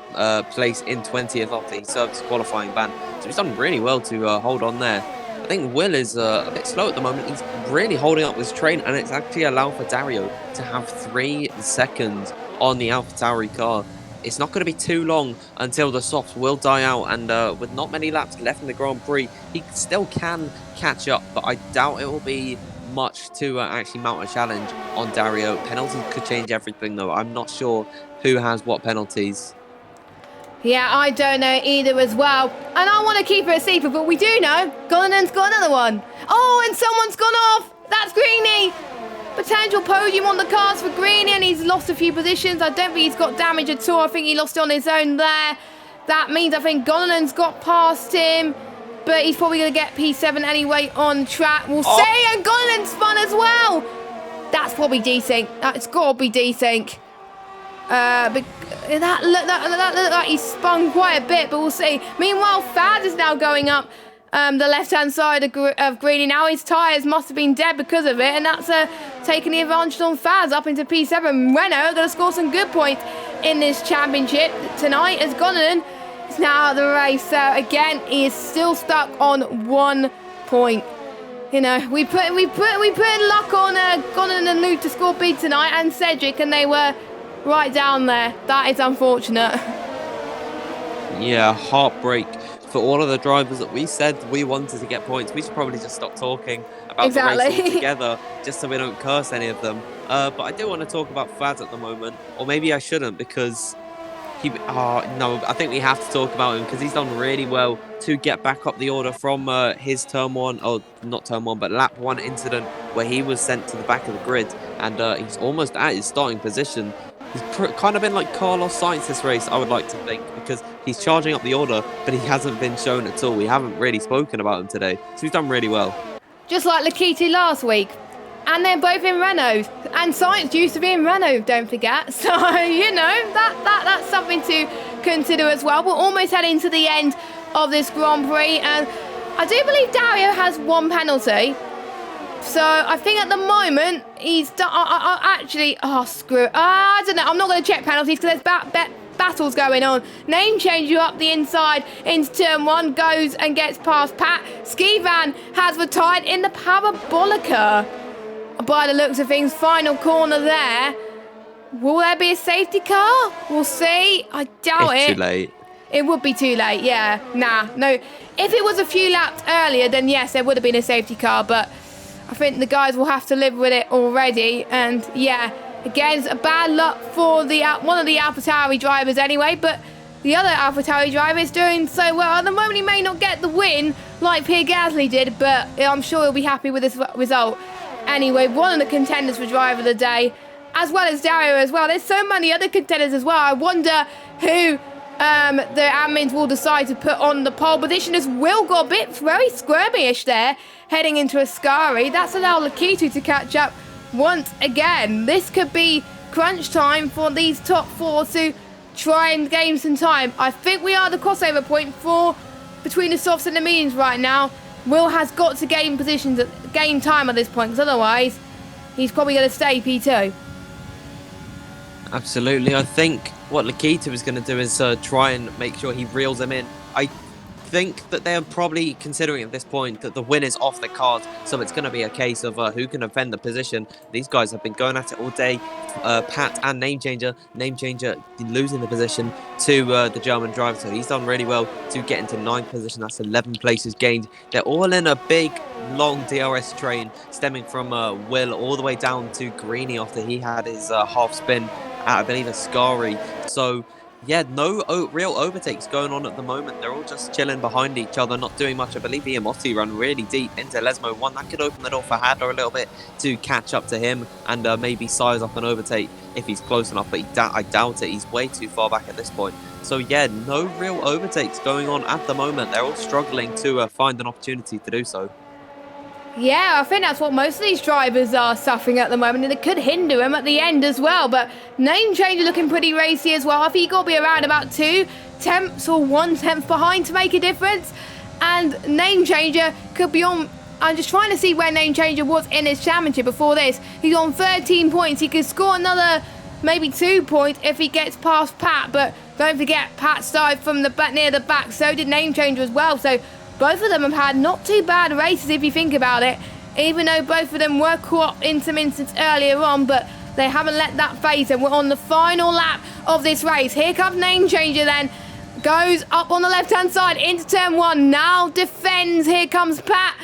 place in 20th after he served his qualifying ban. So he's done really well to hold on there. I think Will is a bit slow at the moment. He's really holding up this train, and it's actually allowed for Dario to have 3 seconds on the AlphaTauri car. It's not going to be too long until the softs will die out, and with not many laps left in the Grand Prix, he still can catch up, but I doubt it will be much to actually mount a challenge on Dario. Penalties could change everything, though. I'm not sure who has what penalties. Yeah, I don't know either as well. And I want to keep it a secret, but we do know Gonanen's got another one. Oh, and someone's gone off. That's Greeny. Potential podium on the cards for Greeny, and he's lost a few positions. I don't think he's got damage at all. I think he lost it on his own there. That means I think Gonanen's got past him, but he's probably going to get P7 anyway on track. We'll see, and Gonanen spun as well. That's probably desync. That's got to be desync. But that looked like he spun quite a bit, but we'll see. Meanwhile, Fad is now going up the left-hand side of Greeny. Now his tyres must have been dead because of it, and that's taking the advantage on Faz up into P7. Renault are going to score some good points in this championship tonight as Gonanen is now out of the race. So again, he is still stuck on 1 point. You know, we put luck on Gonanen and Luke to score big tonight, and Cedric, and they were right down there. That is unfortunate. Yeah, heartbreak for all of the drivers that we said we wanted to get points. We should probably just stop talking about the race altogether, just so we don't curse any of them. But I do want to talk about Faz at the moment, or maybe I shouldn't, because No, I think we have to talk about him because he's done really well to get back up the order from his turn one, or not turn one, but lap one incident where he was sent to the back of the grid, and he's almost at his starting position. He's kind of been like Carlos Sainz this race, I would like to think, because he's charging up the order, but he hasn't been shown at all. We haven't really spoken about him today, so he's done really well. Just like Lakitu last week. And they're both in Renault. And Sainz used to be in Renault, don't forget. So, you know, that's something to consider as well. We're almost heading to the end of this Grand Prix. And I do believe Dario has one penalty. So I think at the moment he's done. Screw it. I don't know. I'm not going to check penalties because there's battles going on. Name change you up the inside into turn one, goes and gets past Pat. Ski Van has retired in the Parabolica. By the looks of things, final corner there. Will there be a safety car? We'll see. I doubt it. It's too late. It would be too late, yeah. No. If it was a few laps earlier, then yes, there would have been a safety car, but I think the guys will have to live with it already. And yeah, again, it's a bad luck for one of the AlphaTauri drivers anyway, but the other AlphaTauri driver is doing so well. At the moment, he may not get the win like Pierre Gasly did, but I'm sure he'll be happy with this result. Anyway, one of the contenders for driver of the day, as well as Dario as well. There's so many other contenders as well. I wonder who the admins will decide to put on the pole position, as Will got a bit very squirmy-ish there, heading into Ascari. That's allowed Lakitu to catch up once again. This could be crunch time for these top four to try and gain some time. I think we are the crossover point between the softs and the mediums right now. Will has got to gain time at this point, because otherwise he's probably going to stay P2. Absolutely. I think what Lakitu is going to do is try and make sure he reels him in. I think that they're probably considering at this point that the win is off the cards, so it's going to be a case of who can defend the position. These guys have been going at it all day. Pat and Name Changer losing the position to the German driver, so he's done really well to get into 9th position. That's 11 places gained. They're all in a big long DRS train stemming from Will all the way down to Greeny after he had his half spin at, I believe, Ascari. So yeah, no real overtakes going on at the moment. They're all just chilling behind each other, not doing much. I believe Iamotti ran really deep into Lesmo 1. That could open the door for Hadler a little bit to catch up to him and maybe size up an overtake if he's close enough. But I doubt it. He's way too far back at this point. So yeah, no real overtakes going on at the moment. They're all struggling to find an opportunity to do so. Yeah, I think that's what most of these drivers are suffering at the moment, and it could hinder him at the end as well. But Name Changer looking pretty racy as well. I think you've got to be around about 2 tenths or 1 tenth behind to make a difference. And Name Changer could be on... I'm just trying to see where Name Changer was in his championship before this. He's on 13 points. He could score another maybe 2 points if he gets past Pat. But don't forget, Pat started from the back, near the back. So did Name Changer as well. So both of them have had not too bad races if you think about it, even though both of them were caught in some instance earlier on, but they haven't let that phase them. We're on the final lap of this race. Here comes Name Changer then. Goes up on the left-hand side into turn 1. Now defends. Here comes Pat.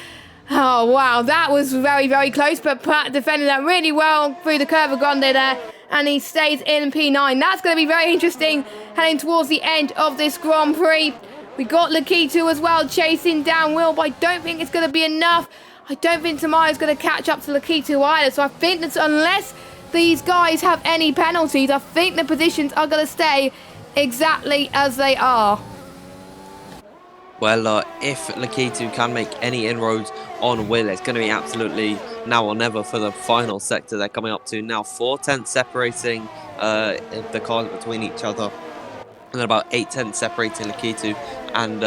Oh, wow. That was very, very close, but Pat defended that really well through the Curva Grande there, and he stays in P9. That's going to be very interesting heading towards the end of this Grand Prix. We got Lakitu as well chasing down Will, but I don't think it's going to be enough. I don't think Tamayo's going to catch up to Lakitu either. So I think that unless these guys have any penalties, I think the positions are going to stay exactly as they are. Well, if Lakitu can make any inroads on Will, it's going to be absolutely now or never for the final sector they're coming up to. Now 4 tenths separating the cars between each other, and about 8 tenths separating Lakitu and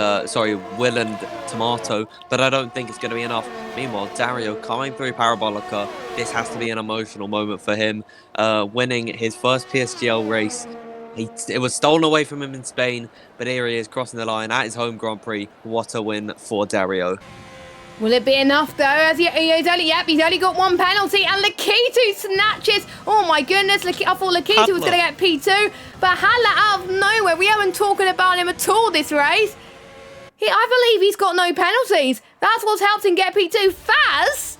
Will and Tomato, but I don't think it's going to be enough. Meanwhile, Dario coming through Parabolica. This has to be an emotional moment for him, winning his first PSGL race. It was stolen away from him in Spain, but here he is crossing the line at his home Grand Prix. What a win for Dario. Will it be enough though? As he's only got 1 penalty, and Lakitu snatches. Oh my goodness, I thought Lakitu was going to get P2, but Hadler out of nowhere. We haven't talking about him at all this race. I believe he's got no penalties. That's what's helped him get P2. Faz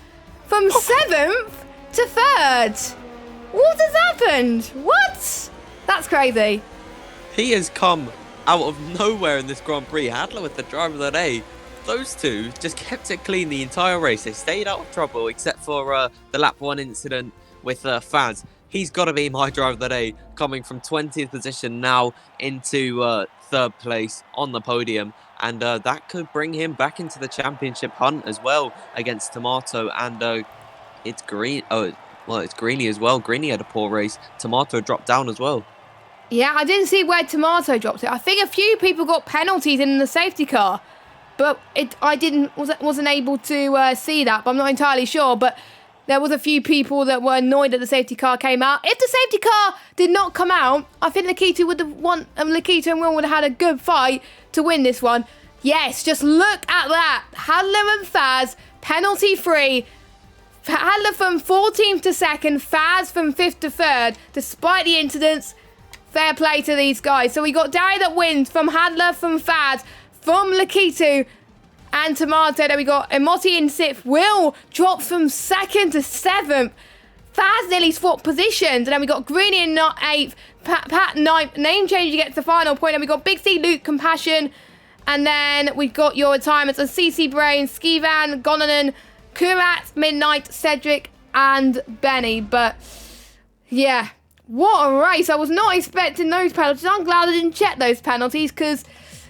from 7th to 3rd. What has happened? What? That's crazy. He has come out of nowhere in this Grand Prix. Hadler with the driver of the day. Those two just kept it clean the entire race. They stayed out of trouble except for the lap 1 incident with Faz. He's got to be my driver of the day, coming from 20th position now into 3rd place on the podium. And that could bring him back into the championship hunt as well against Tomato. And it's Green. Oh, well, it's Greeny as well. Greeny had a poor race. Tomato dropped down as well. Yeah, I didn't see where Tomato dropped it. I think a few people got penalties in the safety car, but I wasn't able to see that. But I'm not entirely sure. But there was a few people that were annoyed that the safety car came out. If the safety car did not come out, I think Nikita would have won. Nikita and Will would have had a good fight to win this one. Yes, just look at that. Hadler and Faz, penalty free. Hadler from 14th to 2nd, Faz from 5th to 3rd, despite the incidents. Fair play to these guys. So we got Dario that wins from Hadler, from Faz, from Lakitu and Tomato. Then we got Emotti in 6th. Will drops from 2nd to 7th. Faz nearly swapped positions. And then we got Greeny in 8th. Pat 9th. Name change gets the final point. And we got Big C, Luke, Compassion. And then we've got your retirements of CC Brain, Skivan, Gonanen, Kurat, Midnight, Cedric, and Benny. But yeah, what a race. I was not expecting those penalties. I'm glad I didn't check those penalties because,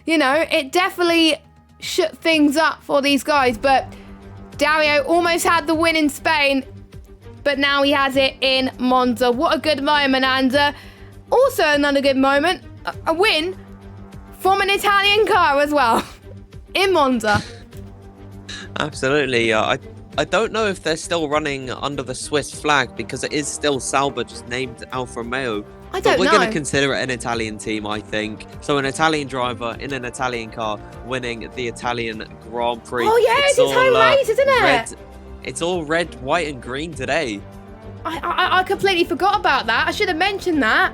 you know, it definitely shook things up for these guys. But Dario almost had the win in Spain, but now he has it in Monza. What a good moment. And also another good moment, a win from an Italian car as well in Monza. Absolutely. I don't know if they're still running under the Swiss flag because it is still Sauber, just named Alfa Romeo. I don't know. But we're going to consider it an Italian team, I think. So an Italian driver in an Italian car winning the Italian Grand Prix. Oh yeah, it's his home race, isn't it? It's all red, white and green today. I completely forgot about that. I should have mentioned that.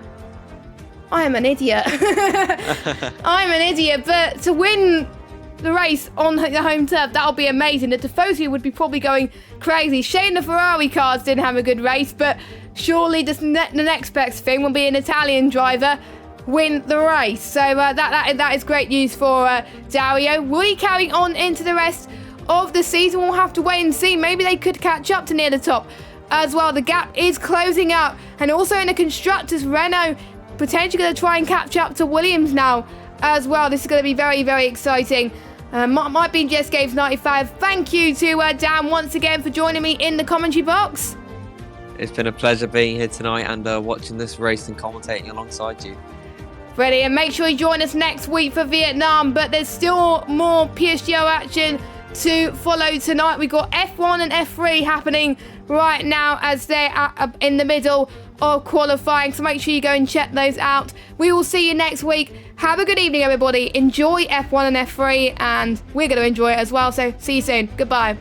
I am an idiot. I'm an idiot, but to win the race on the home turf, that'll be amazing. The Tifosi would be probably going crazy. Shame the Ferrari cars didn't have a good race, but surely the next best thing will be an Italian driver win the race. So that is great news for Dario. Will he carry on into the rest of the season? We'll have to wait and see. Maybe they could catch up to near the top as well. The gap is closing up, and also in the constructors, Renault potentially going to try and catch up to Williams now as well. This is going to be very, very exciting. Might be Jess Games 95. Thank you to Dan once again for joining me in the commentary box. It's been a pleasure being here tonight and watching this race and commentating alongside you. Ready, and make sure you join us next week for Vietnam, but there's still more PSGL action to follow tonight. We've got F1 and F3 happening right now as they're in the middle of qualifying, so make sure you go and check those out. We will see you next week. Have a good evening, everybody. Enjoy F1 and F3, and we're going to enjoy it as well, so see you soon. Goodbye.